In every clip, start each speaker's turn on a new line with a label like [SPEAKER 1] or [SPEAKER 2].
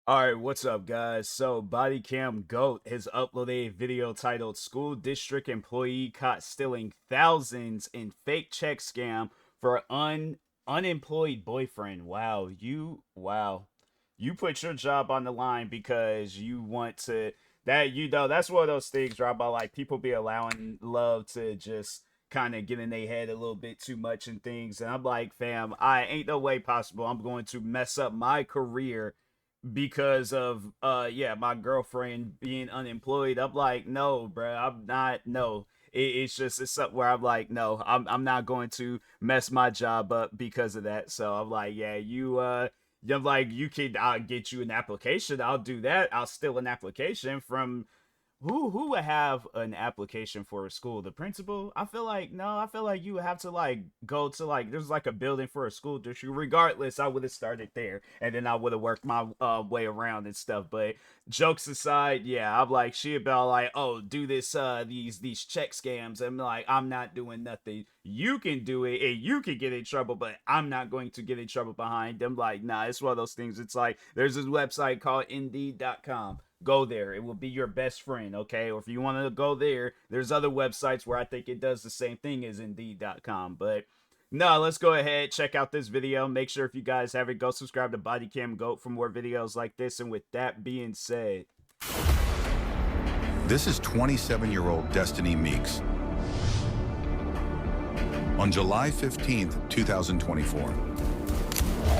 [SPEAKER 1] Alright, what's up, guys? So, Bodycam Goat has uploaded a video titled School District Employee Caught Stealing Thousands in Fake Check Scam for Unemployed Boyfriend. Wow. You put your job on the line because you want to, that's one of those things where about like people be allowing love to just kind of get in their head a little bit too much and things. And I'm like, fam, I ain't no way possible. I'm going to mess up my career because of my girlfriend being unemployed. I'm like, no, bro, I'm not. No, it's something where I'm like, no, I'm not going to mess my job up because of that. So I'm like, yeah, I'm like, you can, I'll get you an application, I'll do that, I'll steal an application from who would have an application for a school? The principal? I feel like no. I feel like you would have to like go to like there's like a building for a school district. Regardless, I would have started there, and then I would have worked my way around and stuff. But jokes aside, yeah, I'm like she about like oh do this these check scams. I'm like I'm not doing nothing. You can do it and you can get in trouble, but I'm not going to get in trouble behind them. Like nah, it's one of those things. It's like there's this website called Indeed.com. Go there. It will be your best friend, okay? Or if you want to go there, there's other websites where I think it does the same thing as Indeed.com. But no, let's go ahead, check out this video. Make sure if you guys haven't, go subscribe to Bodycam Goat for more videos like this. And with that being said,
[SPEAKER 2] this is 27-year-old Destiny Meeks. On July 15th, 2024,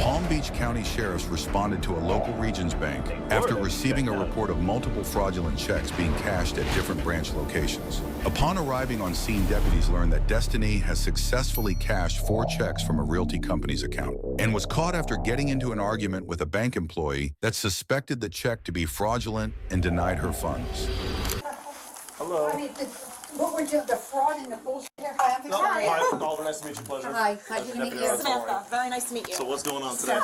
[SPEAKER 2] Palm Beach County sheriffs responded to a local regions bank after receiving a report of multiple fraudulent checks being cashed at different branch locations. Upon arriving on scene, deputies learned that Destiny has successfully cashed 4 checks from a realty company's account and was caught after getting into an argument with a bank employee that suspected the check to be fraudulent and denied her funds.
[SPEAKER 3] Hello.
[SPEAKER 4] I mean, what we're doing, the fraud and the bullshit. Hi, I'm Victoria.
[SPEAKER 3] Hi, Oliver, nice to meet you. Pleasure.
[SPEAKER 4] Hi, pleasure to meet you.
[SPEAKER 5] Samantha, very nice to meet you.
[SPEAKER 3] So what's going on today?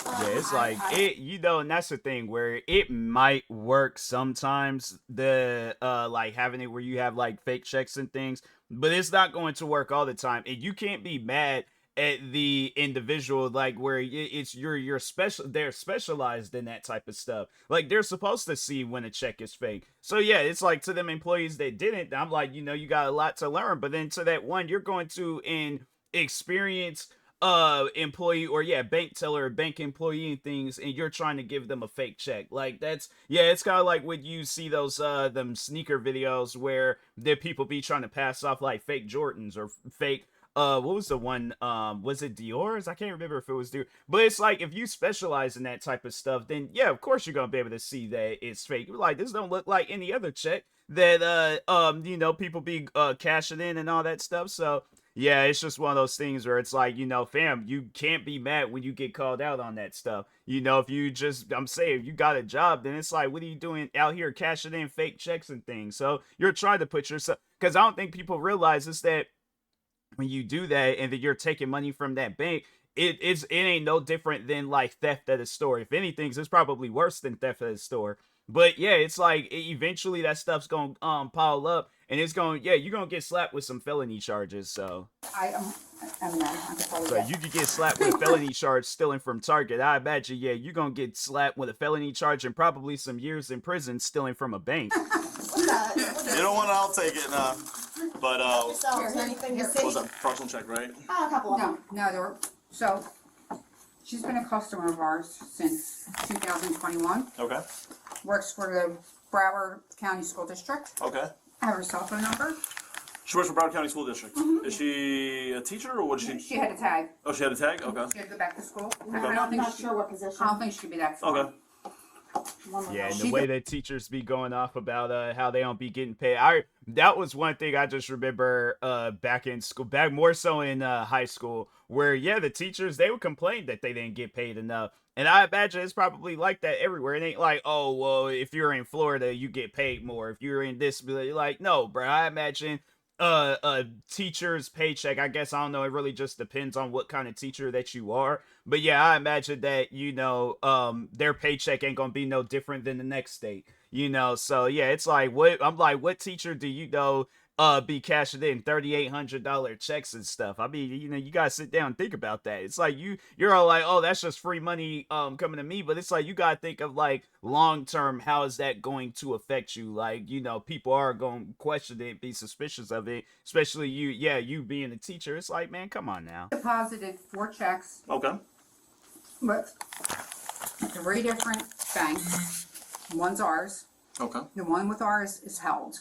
[SPEAKER 1] yeah, it's like it, and that's the thing where it might work sometimes. The like having it where you have like fake checks and things, but it's not going to work all the time, and you can't be mad at the individual like where it's you're special, they're specialized in that type of stuff. Like they're supposed to see when a check is fake. So yeah, it's like to them employees that didn't, I'm like, you got a lot to learn. But then to that one, you're going to experience employee or bank teller, bank employee and things, and you're trying to give them a fake check. Like that's it's kind of like when you see those them sneaker videos where the people be trying to pass off like fake Jordans or fake what was the one, was it Dior's? I can't remember if it was Dior, but it's like if you specialize in that type of stuff, then yeah, of course you're gonna be able to see that it's fake. Like this don't look like any other check that people be cashing in and all that stuff. So yeah, it's just one of those things where it's like, fam, you can't be mad when you get called out on that stuff. If you just, I'm saying, if you got a job, then it's like, what are you doing out here cashing in fake checks and things? So you're trying to put yourself, because I don't think people realize is that when you do that and then you're taking money from that bank, it ain't no different than like theft at a store. If anything, it's probably worse than theft at a store. But yeah, it's like eventually that stuff's gonna pile up, and it's gonna you're gonna get slapped with some felony charges. So
[SPEAKER 4] I'm not. I could probably
[SPEAKER 1] so
[SPEAKER 4] guess.
[SPEAKER 1] you could get slapped with a felony charge stealing from Target. I imagine you're gonna get slapped with a felony charge and probably some years in prison stealing from a bank.
[SPEAKER 3] You don't want it, I'll take it now. But
[SPEAKER 5] Is there anything you see?
[SPEAKER 3] was that fraudulent check, right?
[SPEAKER 5] A couple of them.
[SPEAKER 4] No, there were, so, she's been a customer of ours since 2021.
[SPEAKER 3] Okay.
[SPEAKER 4] Works for the Broward County School District.
[SPEAKER 3] Okay.
[SPEAKER 4] I have her cell phone number.
[SPEAKER 3] She works for Broward County School District. Is she a teacher or what is she?
[SPEAKER 4] She had a tag.
[SPEAKER 3] Oh, she had a tag? Okay.
[SPEAKER 4] She had to go back to school.
[SPEAKER 5] I'm not sure what position.
[SPEAKER 4] I don't think she could be that far.
[SPEAKER 3] Okay.
[SPEAKER 1] Yeah, and the way that teachers be going off about how they don't be getting paid. That was one thing I just remember back in school, back more so in high school, where the teachers, they would complain that they didn't get paid enough. And I imagine it's probably like that everywhere. It ain't like, oh, well, if you're in Florida, you get paid more. If you're in this, like, no, bro. I imagine a teacher's paycheck, I guess, I don't know, it really just depends on what kind of teacher that you are. But yeah, I imagine that their paycheck ain't gonna be no different than the next state, so yeah, it's like what teacher do be cashing in $3,800 checks and stuff. I mean, you guys sit down and think about that. It's like you're all like, oh, that's just free money coming to me, but it's like you gotta think of like long term, how is that going to affect you? Like, people are going to question it, be suspicious of it, especially you being a teacher. It's like, man, come on now.
[SPEAKER 4] Deposited 4 checks
[SPEAKER 3] Okay.
[SPEAKER 4] with 3 different banks. One's ours.
[SPEAKER 3] Okay.
[SPEAKER 4] The one with ours is held.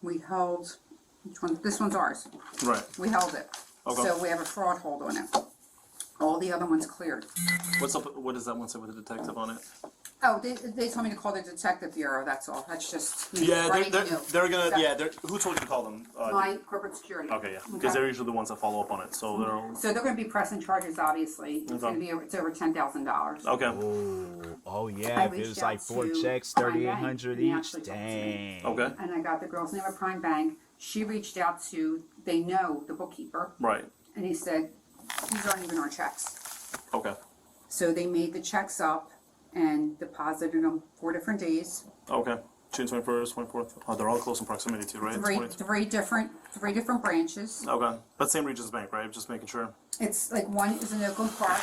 [SPEAKER 4] We held, which one? This one's ours.
[SPEAKER 3] Right.
[SPEAKER 4] We held it.
[SPEAKER 3] Okay.
[SPEAKER 4] So we have a fraud hold on it. All the other ones cleared.
[SPEAKER 3] What's up? What does that one say with the detective on it?
[SPEAKER 4] Oh, they told me to call the detective bureau, that's all. That's just me
[SPEAKER 3] Yeah,
[SPEAKER 4] writing
[SPEAKER 3] they're
[SPEAKER 4] you.
[SPEAKER 3] gonna.
[SPEAKER 4] So,
[SPEAKER 3] Yeah, who told you to call them?
[SPEAKER 4] My corporate security.
[SPEAKER 3] Okay, yeah, because they're usually the ones that follow up on it. So they're
[SPEAKER 4] So they're gonna be pressing charges, obviously. It's
[SPEAKER 3] Okay.
[SPEAKER 4] gonna be, it's over $10,000.
[SPEAKER 3] okay.
[SPEAKER 1] Oh yeah,
[SPEAKER 4] I
[SPEAKER 1] if it was
[SPEAKER 4] reached
[SPEAKER 1] like
[SPEAKER 4] out
[SPEAKER 1] 4
[SPEAKER 4] to
[SPEAKER 1] checks,
[SPEAKER 4] Prime Bank,
[SPEAKER 1] 3,800
[SPEAKER 4] and they
[SPEAKER 1] each.
[SPEAKER 4] actually talked to me.
[SPEAKER 1] Dang.
[SPEAKER 3] Okay.
[SPEAKER 4] And I got the girl's name at Prime Bank. She reached out to, they know the bookkeeper,
[SPEAKER 3] Right.
[SPEAKER 4] and he said, these aren't even our checks.
[SPEAKER 3] Okay.
[SPEAKER 4] So they made the checks up and deposited them 4 different days.
[SPEAKER 3] Okay. June 21st, 24th. Oh, they're all close in proximity to, right? 22.
[SPEAKER 4] Three different branches.
[SPEAKER 3] Okay. But same Regions Bank, right? Just making sure.
[SPEAKER 4] It's like one is in Oakland Park,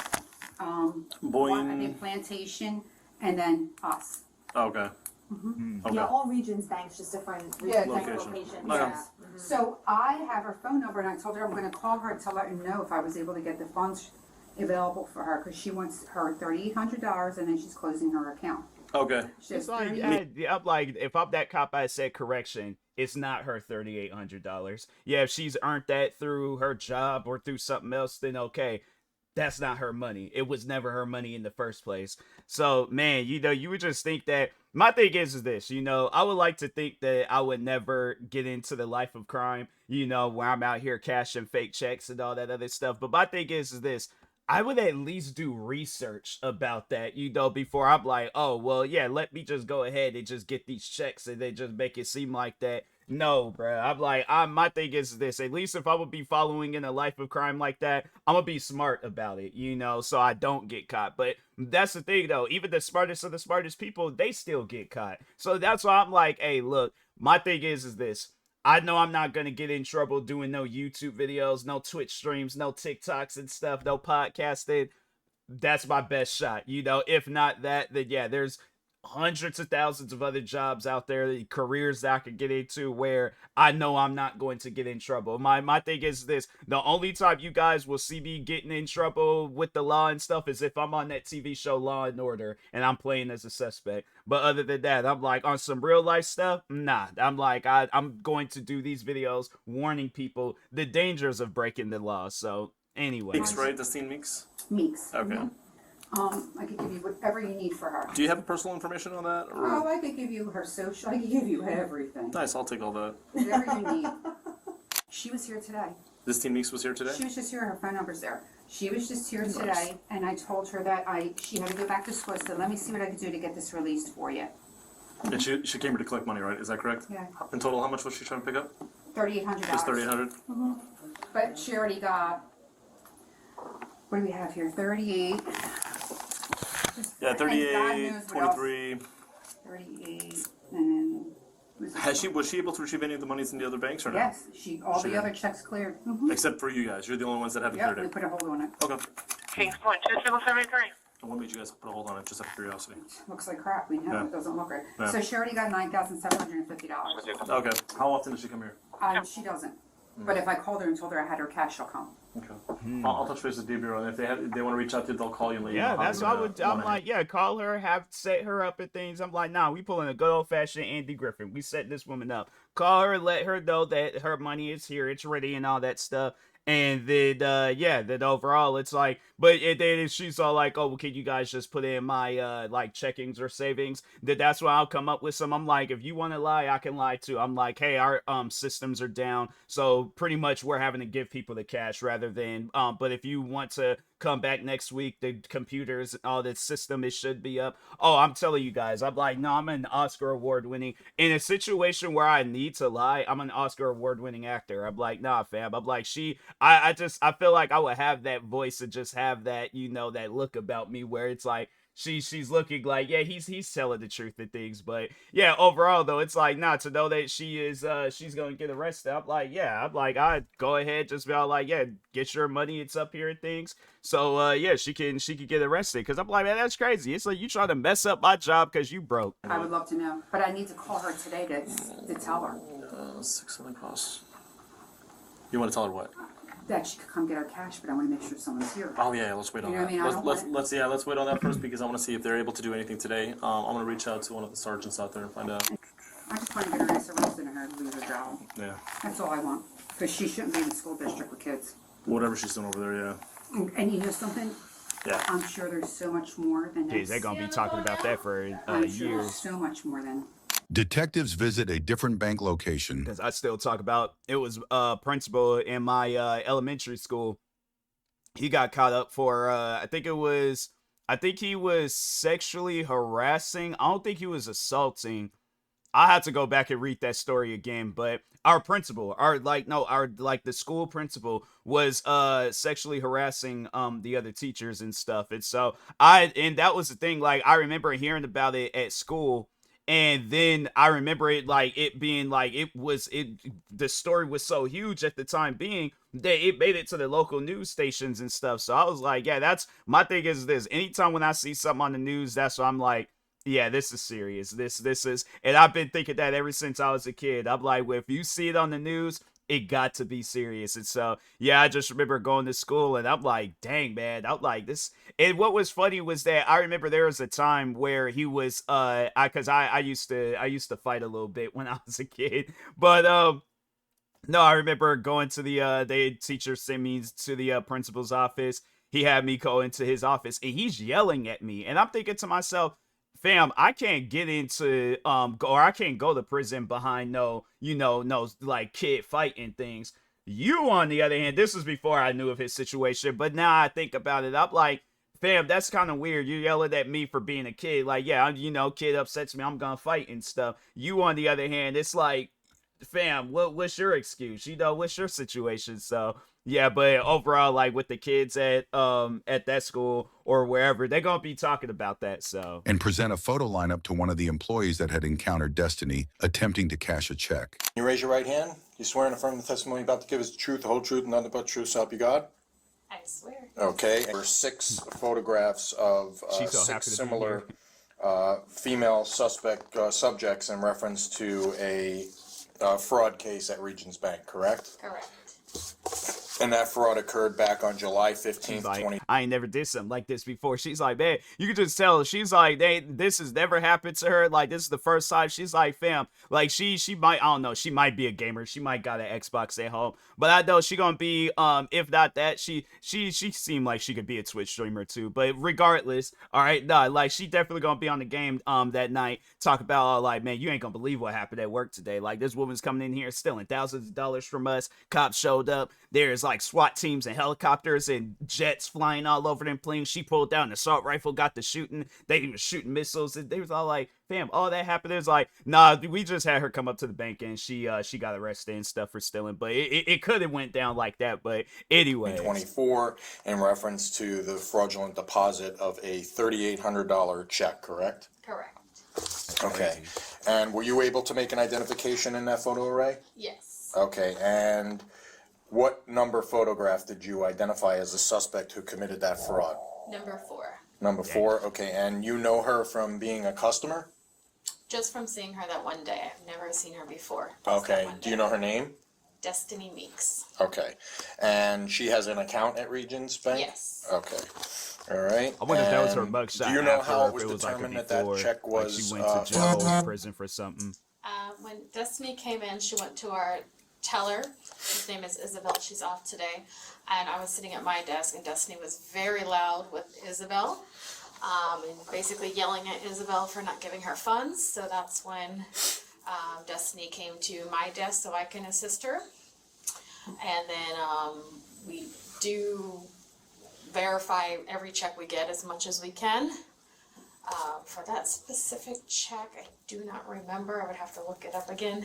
[SPEAKER 4] one I think
[SPEAKER 3] Boing.
[SPEAKER 4] Plantation, and then us.
[SPEAKER 3] Okay. Okay.
[SPEAKER 5] Yeah, all regions banks, just different
[SPEAKER 4] Yeah,
[SPEAKER 5] locations.
[SPEAKER 3] location.
[SPEAKER 5] Yeah.
[SPEAKER 3] Okay.
[SPEAKER 4] So I have her phone number, and I told her I'm gonna call her to let her know if I was able to get the funds available for her, because she wants her $3,800, and then she's closing her account.
[SPEAKER 3] Okay.
[SPEAKER 4] She has
[SPEAKER 1] It's like,
[SPEAKER 4] 38
[SPEAKER 1] I'm like, if I'm that cop, I said correction. It's not her $3,800. Yeah, if she's earned that through her job or through something else, then okay. That's not her money. It was never her money in the first place. So, man, you would just think that. My thing is this, I would like to think that I would never get into the life of crime, where I'm out here cashing fake checks and all that other stuff. But my thing is this. I would at least do research about that, before I'm like, oh, well, yeah, let me just go ahead and just get these checks and then just make it seem like that. No, bro. I'm like, my thing is this. At least if I would be following in a life of crime like that, I'm gonna be smart about it, so I don't get caught. But that's the thing, though. Even the smartest of the smartest people, they still get caught. So that's why I'm like, hey, look, my thing is this. I know I'm not going to get in trouble doing no YouTube videos, no Twitch streams, no TikToks and stuff, no podcasting. That's my best shot. If not that, then yeah, there's hundreds of thousands of other jobs out there, careers that I could get into where I know I'm not going to get in trouble. My thing is this. The only time you guys will see me getting in trouble with the law and stuff is if I'm on that TV show Law and Order and I'm playing as a suspect. But other than that, I'm like, on some real life stuff, nah. I'm like, I'm going to do these videos warning people the dangers of breaking the law. So anyway.
[SPEAKER 3] Meeks, right? The Steen Meeks?
[SPEAKER 4] Meeks.
[SPEAKER 3] Okay.
[SPEAKER 4] I could give you whatever you need for her.
[SPEAKER 3] Do you have personal information on that? Or?
[SPEAKER 4] Oh, I could give you her social. I could give you everything.
[SPEAKER 3] Nice, I'll take all that.
[SPEAKER 4] Whatever you need. She was here today.
[SPEAKER 3] This Steen Meeks was here today?
[SPEAKER 4] She was just here. Her phone number's there. She was just here
[SPEAKER 3] Nice.
[SPEAKER 4] today, and I told her that she had to go back to school. So let me see what I can do to get this released for you.
[SPEAKER 3] And she came here to collect money, right? Is that correct?
[SPEAKER 4] Yeah.
[SPEAKER 3] In total, how much was she trying to pick up?
[SPEAKER 4] $3,800.
[SPEAKER 3] Just 3,800.
[SPEAKER 4] But she already got. What do we have here? 38.
[SPEAKER 3] Yeah,
[SPEAKER 4] And God
[SPEAKER 3] 38,
[SPEAKER 4] knows what else.
[SPEAKER 3] 23.
[SPEAKER 4] 38, and
[SPEAKER 3] Was she able to retrieve any of the monies in the other banks or no?
[SPEAKER 4] yes, all
[SPEAKER 3] She
[SPEAKER 4] the
[SPEAKER 3] did.
[SPEAKER 4] other checks cleared.
[SPEAKER 3] Except for you guys. You're the only ones that haven't
[SPEAKER 4] Yep,
[SPEAKER 3] cleared
[SPEAKER 4] we
[SPEAKER 3] it.
[SPEAKER 4] put a hold on it.
[SPEAKER 3] Okay.
[SPEAKER 6] Kings Point 2773.
[SPEAKER 3] And what made you guys put a hold on it, just out of curiosity?
[SPEAKER 4] Looks like crap. We know
[SPEAKER 3] Yeah.
[SPEAKER 4] it doesn't look right.
[SPEAKER 3] Yeah.
[SPEAKER 4] So she already got $9,750.
[SPEAKER 3] Okay. How often does she come here?
[SPEAKER 4] She doesn't. But if I called her and told her I had her cash, she'll come.
[SPEAKER 3] Okay. I'll touch base with D Bureau, and if they want to reach out to you, they'll call you and let you know
[SPEAKER 1] Yeah,
[SPEAKER 3] how
[SPEAKER 1] that's
[SPEAKER 3] they're
[SPEAKER 1] what I
[SPEAKER 3] gonna
[SPEAKER 1] would. I'm
[SPEAKER 3] wanna-
[SPEAKER 1] like, yeah, call her, set her up and things. I'm like, nah, we pulling a good old fashioned Andy Griffin. We set this woman up. Call her, let her know that her money is here, it's ready, and all that stuff. And then, then overall, it's like, but then she's all like, oh, well, can you guys just put in my, like, checkings or savings? That's why I'll come up with some. I'm like, if you want to lie, I can lie too. I'm like, hey, our, systems are down. So pretty much we're having to give people the cash rather than, but if you want to come back next week, the computers, all the system, it should be up. Oh, I'm telling you guys, I'm like, no, I'm an Oscar award winning, in a situation where I need to lie, I'm an Oscar award winning actor. I'm like, nah, fam. I'm like, I feel like I would have that voice and just have that, that look about me where it's like, she's looking like, yeah, he's telling the truth and things. But yeah, overall though, it's like, not to know that she's gonna get arrested. I'm like, yeah, I'm like, I'd go ahead, just be all like, yeah, get your money, it's up here and things. So yeah, she can get arrested, because I'm like, man, that's crazy. It's like you trying to mess up my job because you broke.
[SPEAKER 4] I would love to know, but I need to call her today to tell her
[SPEAKER 3] 6 something costs. You want to tell her what?
[SPEAKER 4] that she could come get our cash, but I want to make sure someone's here.
[SPEAKER 3] Oh yeah, let's wait on
[SPEAKER 4] You know
[SPEAKER 3] that.
[SPEAKER 4] what I mean? I don't
[SPEAKER 3] Let's let's wait on that first, because I want to see if they're able to do anything today. I'm gonna reach out to one of the sergeants out there and find out.
[SPEAKER 4] I just want to get her nice arrested and her to lose her job.
[SPEAKER 3] Yeah,
[SPEAKER 4] That's all I want, because she shouldn't be in the school district with kids.
[SPEAKER 3] whatever she's doing over there. Yeah.
[SPEAKER 4] And you know something?
[SPEAKER 3] Yeah.
[SPEAKER 4] I'm sure there's so much more than
[SPEAKER 1] Jeez, they're
[SPEAKER 4] this.
[SPEAKER 1] gonna be talking about that for
[SPEAKER 4] I'm sure
[SPEAKER 1] years.
[SPEAKER 4] there's so much more than.
[SPEAKER 2] Detectives visit a different bank location.
[SPEAKER 1] Because I still talk about, it was principal in my elementary school. He got caught up for I think he was sexually harassing. I don't think he was assaulting. I have to go back and read that story again, but our principal, the school principal was sexually harassing the other teachers and stuff. And so and that was the thing, like I remember hearing about it at school. And then I remember it like it being like the story was so huge at the time being that it made it to the local news stations and stuff. So I was like, yeah, that's my thing is this. Anytime when I see something on the news, that's what I'm like, yeah, this is serious. This is, and I've been thinking that ever since I was a kid. I'm like, well, if you see it on the news, it got to be serious. And so, yeah, I just remember going to school and I'm like, dang, man, I'm like this. And what was funny was that I remember there was a time where he was, cause I used to fight a little bit when I was a kid, but, no, I remember going to the teacher sent me to the principal's office. He had me go into his office and he's yelling at me. And I'm thinking to myself, fam, I can't get into or I can't go to prison behind no like kid fighting things. You on the other hand, this was before I knew of his situation, but now I think about it, I'm like, fam, that's kind of weird. You're yelling at me for being a kid. Like, yeah, kid upsets me, I'm gonna fight and stuff. You on the other hand, it's like, fam, what's your excuse? What's your situation? So yeah, but overall, like with the kids at that school or wherever, they're gonna be talking about that. So
[SPEAKER 2] And present a photo lineup to one of the employees that had encountered Destiny attempting to cash a check.
[SPEAKER 7] You raise your right hand. You swear and affirm the testimony you're about to give is the truth, the whole truth, and nothing but the truth, so help you God?
[SPEAKER 5] I swear.
[SPEAKER 7] Okay. There were 6 photographs of
[SPEAKER 1] She's so
[SPEAKER 7] 6
[SPEAKER 1] happy to be
[SPEAKER 7] similar female subjects in reference to a fraud case at Regions Bank, correct?
[SPEAKER 5] Correct.
[SPEAKER 7] And that fraud occurred back on July 15th,
[SPEAKER 1] like,
[SPEAKER 7] 20.
[SPEAKER 1] I ain't never did something like this before. She's like, man, you can just tell. She's like, this has never happened to her. Like, this is the first time. She's like, fam, like she might, I don't know, she might be a gamer. She might got an Xbox at home, but I know she gonna be, if not that, she seemed like she could be a Twitch streamer too. But regardless, all right, nah, like she definitely gonna be on the game that night. Talk about like, man, you ain't gonna believe what happened at work today. Like, this woman's coming in here stealing thousands of dollars from us. Cops showed up. There's like SWAT teams and helicopters and jets flying all over them planes. She pulled down an assault rifle, got the shooting. They were shooting missiles. They was all like, fam, all that happened. It was like, nah, we just had her come up to the bank and she got arrested and stuff for stealing. But it could have went down like that. But anyway,
[SPEAKER 7] 24 in reference to the fraudulent deposit of a $3,800 check, correct?
[SPEAKER 5] Correct.
[SPEAKER 7] Okay. And were you able to make an identification in that photo array?
[SPEAKER 5] Yes.
[SPEAKER 7] Okay, and what number photograph did you identify as the suspect who committed that fraud?
[SPEAKER 5] Number 4.
[SPEAKER 7] Number 4, okay, and you know her from being a customer?
[SPEAKER 5] Just from seeing her that one day. I've never seen her before. Just that
[SPEAKER 7] Okay,
[SPEAKER 5] one
[SPEAKER 7] do you
[SPEAKER 5] day.
[SPEAKER 7] know her name?
[SPEAKER 5] Destiny Meeks.
[SPEAKER 7] Okay, and she has an account at Regions Bank?
[SPEAKER 5] Yes.
[SPEAKER 7] Okay, all right.
[SPEAKER 1] I wonder if that was her
[SPEAKER 7] And
[SPEAKER 1] mugshot.
[SPEAKER 7] Do you know
[SPEAKER 1] after,
[SPEAKER 7] how
[SPEAKER 1] or
[SPEAKER 7] it
[SPEAKER 1] if
[SPEAKER 7] was
[SPEAKER 1] like a
[SPEAKER 7] determined that
[SPEAKER 1] before,
[SPEAKER 7] that check was
[SPEAKER 1] like she went to jail or prison for something?
[SPEAKER 5] When Destiny came in, she went to our teller. His name is Isabel. She's off today. And I was sitting at my desk, and Destiny was very loud with Isabel. And basically yelling at Isabel for not giving her funds. So that's when Destiny came to my desk so I can assist her. And then we do verify every check we get as much as we can. For that specific check, I do not remember. I would have to look it up again.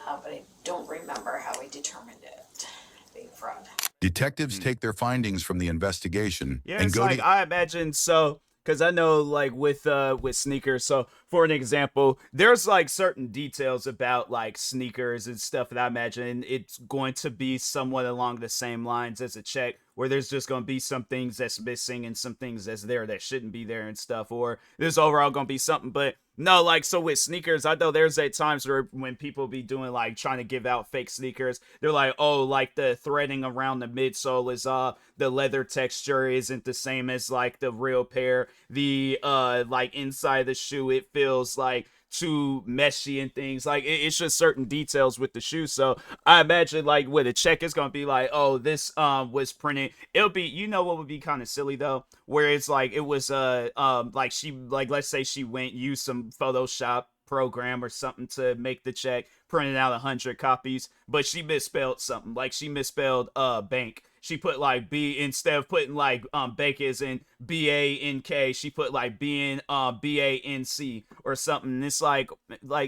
[SPEAKER 5] But I don't remember how we determined it being fraud.
[SPEAKER 2] Detectives take their findings from the investigation
[SPEAKER 1] Yeah,
[SPEAKER 2] and
[SPEAKER 1] it's
[SPEAKER 2] go
[SPEAKER 1] like,
[SPEAKER 2] to
[SPEAKER 1] I imagine, so Because I know, like with sneakers. So, for an example, there's like certain details about like sneakers and stuff that I imagine it's going to be somewhat along the same lines as a check, where there's just going to be some things that's missing and some things that's there that shouldn't be there and stuff, or there's overall going to be something. But no, like, so with sneakers, I know there's at times where when people be doing like trying to give out fake sneakers, they're like, oh, like the threading around the midsole is the leather texture isn't the same as like the real pair. The like inside of the shoe, it feels like too meshy and things. Like it's just certain details with the shoe. So I imagine like with a check, it's gonna be like, oh, this was printed. It'll be, you know what would be kind of silly though, where it's like it was like she, like, let's say she went use some Photoshop program or something to make the check, printed out 100 copies, but she misspelled something. Like she misspelled bank. She put like B, instead of putting like bank as in BANK, she put like BANC or something. It's like,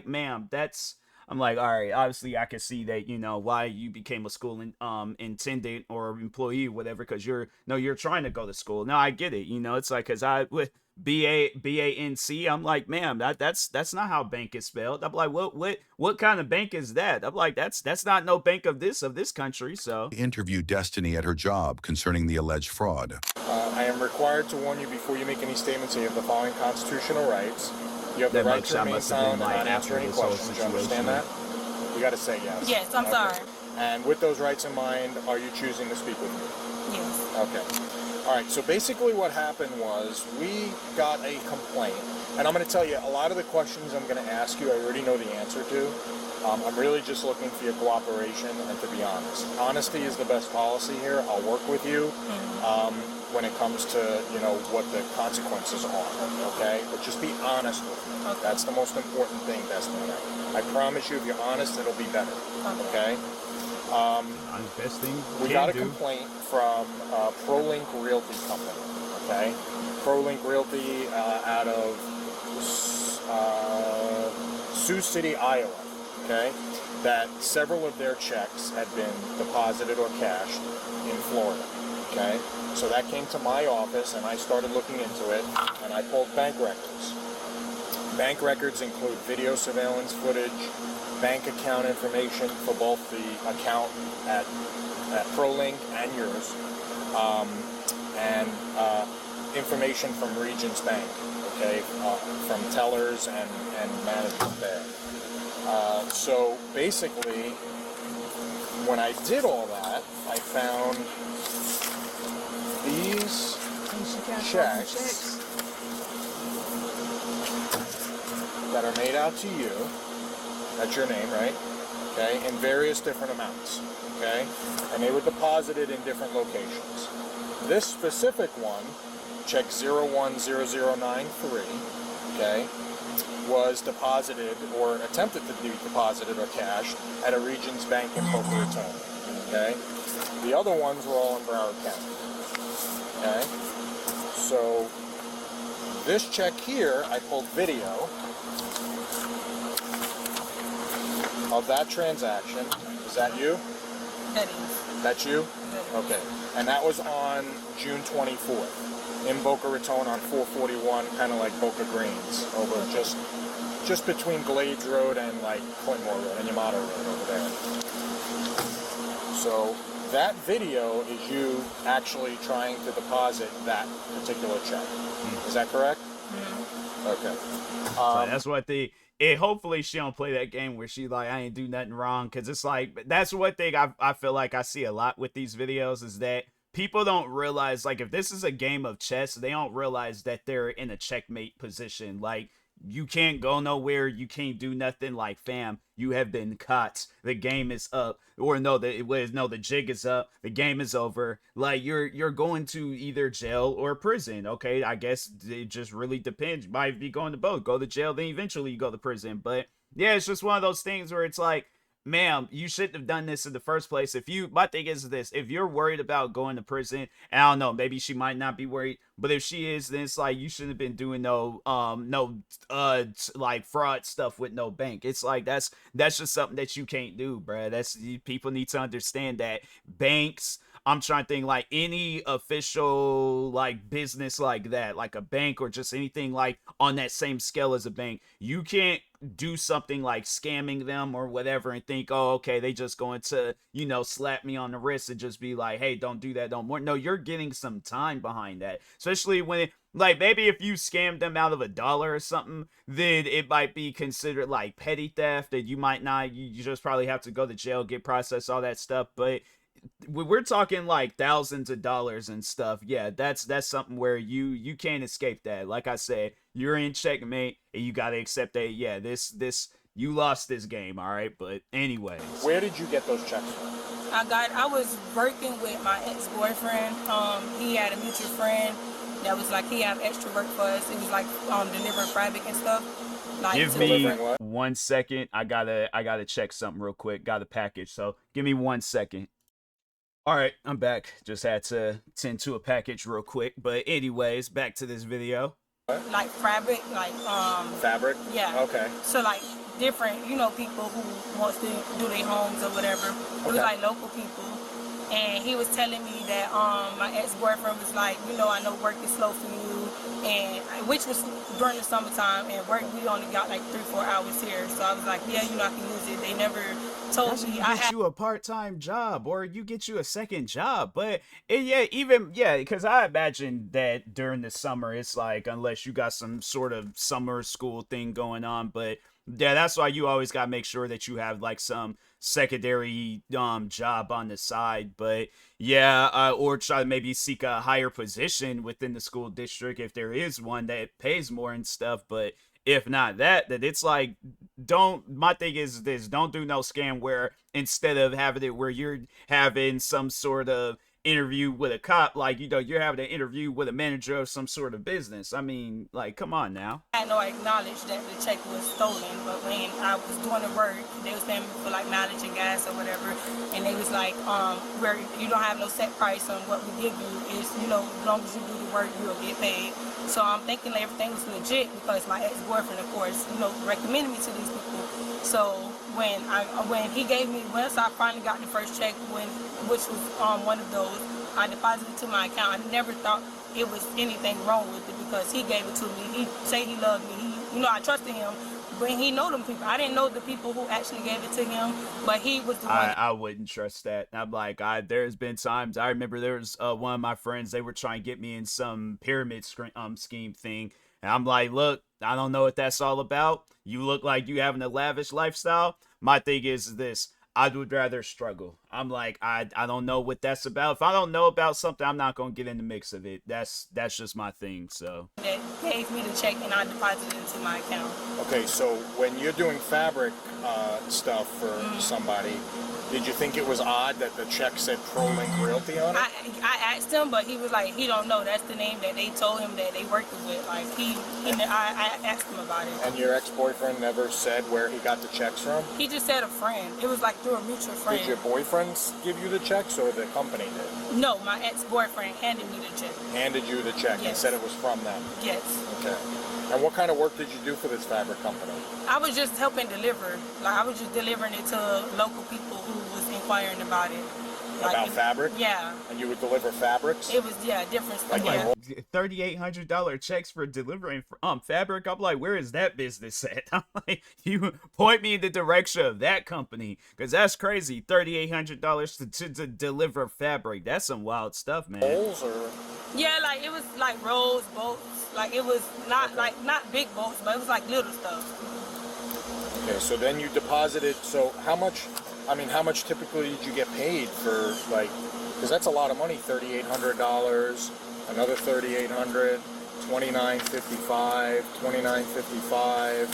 [SPEAKER 1] ma'am, that's, I'm like, all right, obviously I can see that, you know, why you became a school intendant or employee or whatever, because you're trying to go to school. No, I get it. You know, it's like, because I with BANC, I'm like, ma'am, that's not how bank is spelled. I'm like, what kind of bank is that? I'm like, that's not no bank of this country. So
[SPEAKER 2] Interview Destiny at her job concerning the alleged fraud.
[SPEAKER 7] I am required to warn you before you make any statements that you have the following constitutional rights. You have the
[SPEAKER 1] That
[SPEAKER 7] right to
[SPEAKER 1] mugshot
[SPEAKER 7] remain
[SPEAKER 1] must have been,
[SPEAKER 7] silent and
[SPEAKER 1] like,
[SPEAKER 7] not answer
[SPEAKER 1] after
[SPEAKER 7] any
[SPEAKER 1] this whole
[SPEAKER 7] questions. You understand that?
[SPEAKER 1] situation.
[SPEAKER 7] You got to say yes.
[SPEAKER 8] Yes, I'm
[SPEAKER 7] Okay.
[SPEAKER 8] sorry.
[SPEAKER 7] And with those rights in mind, are you choosing to speak with me?
[SPEAKER 8] Yes.
[SPEAKER 7] Okay. All right. So basically what happened was we got a complaint. And I'm going to tell you, a lot of the questions I'm going to ask you, I already know the answer to. I'm really just looking for your cooperation and to be honest. Honesty is the best policy here. I'll work with you when it comes to, you know, what the consequences are, okay? But just be honest with me.
[SPEAKER 8] Okay.
[SPEAKER 7] That's the most important thing, Destiny. I promise you, if you're honest, it'll be better, okay?
[SPEAKER 1] best thing
[SPEAKER 7] We got a complaint from ProLink Realty Company, okay? ProLink Realty out of Sioux City, Iowa, okay? That several of their checks had been deposited or cashed in Florida, okay? So that came to my office and I started looking into it and I pulled bank records. Bank records include video surveillance footage, bank account information for both the account at ProLink and yours, and information from Regions Bank, okay, from tellers and management there. So basically, when I did all that, I found these checks that are made out to you. That's your name, right? Okay, in various different amounts, okay? And they were deposited in different locations. This specific one, check 010093, okay, was deposited or attempted to be deposited or cashed at a Regions Bank in Boca Raton, okay? The other ones were all in Broward County, okay? So this check here, I pulled video of that transaction. Is that you?
[SPEAKER 8] That is.
[SPEAKER 7] That's you? Okay. And that was on June 24th in Boca Raton on 441, kind of like Boca Greens, over just between Glades Road and like Clinmore Road and Yamato Road over there. So that video is you actually trying to deposit that particular check. Is that correct? Mm-hmm. Okay.
[SPEAKER 1] So that's what hopefully she don't play that game where she like, I ain't do nothing wrong, because it's like, that's one thing I feel like I see a lot with these videos, is that people don't realize, like, if this is a game of chess, they don't realize that they're in a checkmate position. Like, you can't go nowhere, you can't do nothing. Like, fam, you have been caught, the game is up. Or no, the jig is up, the game is over. Like, you're going to either jail or prison. Okay, I guess it just really depends. You might be going to both, go to jail, then eventually you go to prison. But yeah, it's just one of those things where it's like, ma'am, you shouldn't have done this in the first place. My thing is this, if you're worried about going to prison, and I don't know, maybe she might not be worried, but if she is, then it's like, you shouldn't have been doing like fraud stuff with no bank. It's like, that's just something that you can't do, bruh. People need to understand that banks I'm trying to think like any official like business like that, like a bank or just anything like on that same scale as a bank. You can't do something like scamming them or whatever and think, oh, okay, they just going to, slap me on the wrist and just be like, hey, don't do that, don't more. No, you're getting some time behind that, especially when like maybe if you scammed them out of $1 or something, then it might be considered like petty theft, and you might not, you just probably have to go to jail, get processed, all that stuff. But we're talking like thousands of dollars and stuff. Yeah, that's something where you can't escape that. Like I said, you're in checkmate and you got to accept that. Yeah, this you lost this game, all right? But anyways,
[SPEAKER 7] where did you get those checks from?
[SPEAKER 8] I was working with my ex-boyfriend. He had a mutual friend that was like, he had extra work for us. It was like delivering fabric and stuff. Like,
[SPEAKER 1] give me 1 second. I gotta check something real quick. Got a package, so give me 1 second. All right, I'm back. Just had to tend to a package real quick. But anyways, back to this video.
[SPEAKER 8] Like fabric, like
[SPEAKER 7] fabric?
[SPEAKER 8] Yeah.
[SPEAKER 7] Okay.
[SPEAKER 8] So like different, people who wants to do their homes or whatever. It was like local people. And he was telling me that my ex-boyfriend was like, I know work is slow for you, and which was during the summertime, and work we only got like 3-4 hours here. So I was like, yeah, I can use it. They never told me
[SPEAKER 1] I had you a part-time job, or you get you a second job. But because I imagine that during the summer it's like, unless you got some sort of summer school thing going on, but yeah, that's why you always gotta make sure that you have like some secondary job on the side. But yeah, or try to maybe seek a higher position within the school district if there is one that pays more and stuff. But if not that it's like, my thing is this: don't do no scam where instead of having it where you're having some sort of interview with a cop, like, you're having an interview with a manager of some sort of business. I mean, like, come on now.
[SPEAKER 8] I know I acknowledged that the check was stolen, but when I was doing the work, they was paying me for like mileage and gas or whatever, and they was like, where you don't have no set price on what we give you, is, as long as you do the work, you'll get paid. So I'm thinking that everything was legit because my ex-boyfriend, of course, recommended me to these people. So when he gave me, once I finally got the first check, which was one of those, I deposited it to my account. I never thought it was anything wrong with it because he gave it to me. He said he loved me. I trusted him, but he know them people. I didn't know the people who actually gave it to him, but he was the one.
[SPEAKER 1] I wouldn't trust that. I'm like, there's been times, I remember there was one of my friends, they were trying to get me in some pyramid scheme thing. And I'm like, look, I don't know what that's all about. You look like you having a lavish lifestyle. My thing is this: I would rather struggle. I'm like, I don't know what that's about. If I don't know about something, I'm not gonna get in the mix of it. That's just my thing. So
[SPEAKER 8] that gave me the check and I deposited it into my account.
[SPEAKER 7] Okay, so when you're doing fabric stuff for somebody, did you think it was odd that the check said ProLink Realty on it?
[SPEAKER 8] I asked him, but he was like, he don't know. That's the name that they told him that they worked with. Like I asked him about it.
[SPEAKER 7] And your ex-boyfriend never said where he got the checks from?
[SPEAKER 8] He just said a friend. It was like through a mutual friend.
[SPEAKER 7] Did your boyfriend give you the checks or the company did?
[SPEAKER 8] No, my ex-boyfriend handed me the check.
[SPEAKER 7] Handed you the check and said it was from them?
[SPEAKER 8] Yes.
[SPEAKER 7] Okay. And what kind of work did you do for this fabric company?
[SPEAKER 8] I was just helping deliver. Like, I was just delivering it to local people who was inquiring about it.
[SPEAKER 7] About fabric?
[SPEAKER 8] Yeah.
[SPEAKER 7] And you would deliver fabrics?
[SPEAKER 8] It was, different stuff.
[SPEAKER 7] Like
[SPEAKER 1] $3,800 checks for delivering fabric. I'm like, where is that business at? I'm like, you point me in the direction of that company, because that's crazy. $3,800 to deliver fabric. That's some wild stuff, man.
[SPEAKER 7] Rolls or?
[SPEAKER 8] Yeah, like it was like rolls, bolts. Like it was not not big bolts, but it was like little stuff.
[SPEAKER 7] Okay, so then you deposited. So how much typically did you get paid for, like, because that's a lot of money, $3,800, another $3,800, $2,955, $2,955,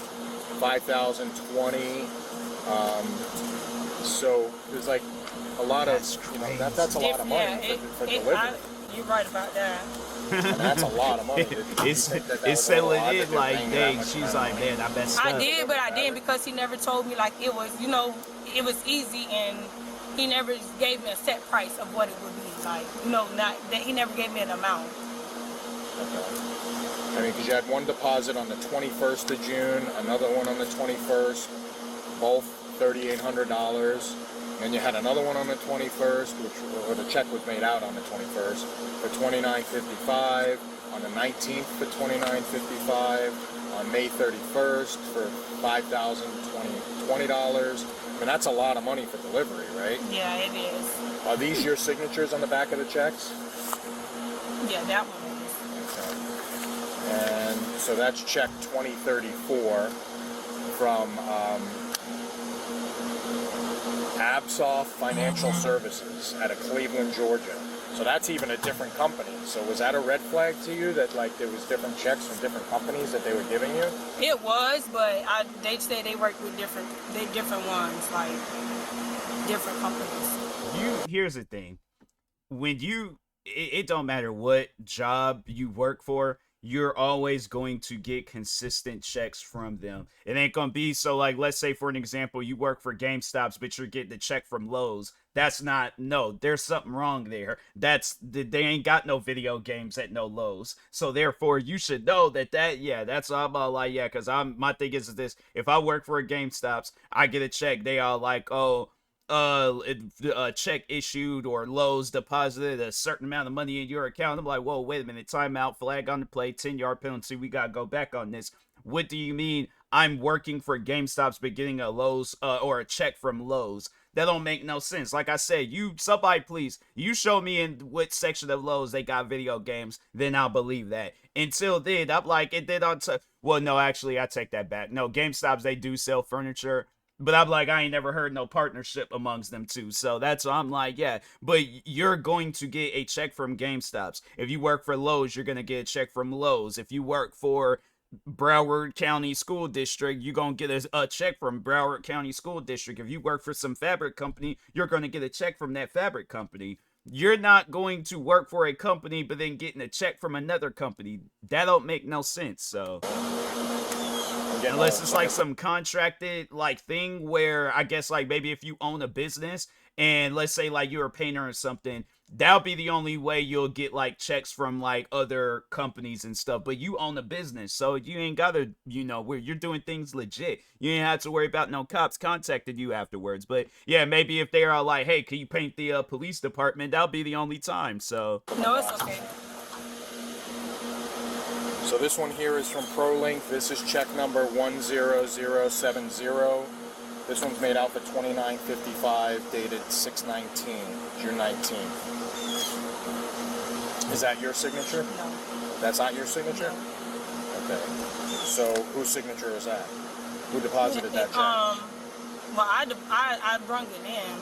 [SPEAKER 7] $5,020. So there's like a lot of, that's a lot of money for delivery.
[SPEAKER 8] You're right about that.
[SPEAKER 7] And that's a lot of money.
[SPEAKER 1] It's selling it like, dang, she's like, man, I messed up.
[SPEAKER 8] I did, but I didn't because he never told me like it was, it was easy, and he never gave me a set price of what it would be. Like, not that he never gave me an amount.
[SPEAKER 7] Okay. I mean, because you had one deposit on the 21st of June, another one on the 21st, both $3,800. Then you had another one on the 21st, or the check was made out on the 21st for $29.55. On the 19th for $29.55. On May 31st for $5,020. I mean, that's a lot of money for delivery, right?
[SPEAKER 8] Yeah, it is.
[SPEAKER 7] Are these your signatures on the back of the checks?
[SPEAKER 8] Yeah, that one is.
[SPEAKER 7] Okay. And so that's check 2034 from Absoff Financial Services out of Cleveland, Georgia. So that's even a different company. So was that a red flag to you that like there was different checks from different companies that they were giving you?
[SPEAKER 8] It was, but they say they work with different ones, like different companies.
[SPEAKER 1] Here's the thing. When it don't matter what job you work for, you're always going to get consistent checks from them. It ain't gonna be so like, let's say for an example, you work for GameStops, but you're getting a check from Lowe's. That's not, no, there's something wrong there. They ain't got no video games at no Lowe's. So therefore you should know that's all about like, yeah, cause my thing is this, if I work for a GameStops, I get a check, they all like, oh, a check issued or Lowe's deposited a certain amount of money in your account. I'm like, whoa, wait a minute, timeout, flag on the play, 10-yard penalty, we gotta go back on this. What do you mean I'm working for GameStops but getting a Lowe's or a check from Lowe's? That don't make no sense. Like I said, somebody please, you show me in what section of Lowe's they got video games, then I'll believe that. Until then, I'm like, it did well, no, actually, I take that back. No, GameStops, they do sell furniture. But I'm like, I ain't never heard no partnership amongst them two. So that's why I'm like, yeah. But you're going to get a check from GameStops. If you work for Lowe's, you're going to get a check from Lowe's. If you work for Broward County School District, you're going to get a check from Broward County School District. If you work for some fabric company, you're going to get a check from that fabric company. You're not going to work for a company but then getting a check from another company. That don't make no sense. So unless it's like some contracted like thing where I guess like maybe if you own a business and let's say like you're a painter or something, that'll be the only way you'll get like checks from like other companies and stuff. But you own a business, so you ain't gotta, where you're doing things legit. You ain't have to worry about no cops contacting you afterwards. But yeah, maybe if they are like, hey, can you paint the police department? That'll be the only time. So
[SPEAKER 8] no, it's okay.
[SPEAKER 7] So this one here is from ProLink. This is check number 10070. This one's made out for $29.55, dated 6/19, June 19th. Is that your signature?
[SPEAKER 8] No.
[SPEAKER 7] That's not your signature?
[SPEAKER 8] No.
[SPEAKER 7] Okay. So whose signature is that? Who deposited that check?
[SPEAKER 8] Well, I brung it in.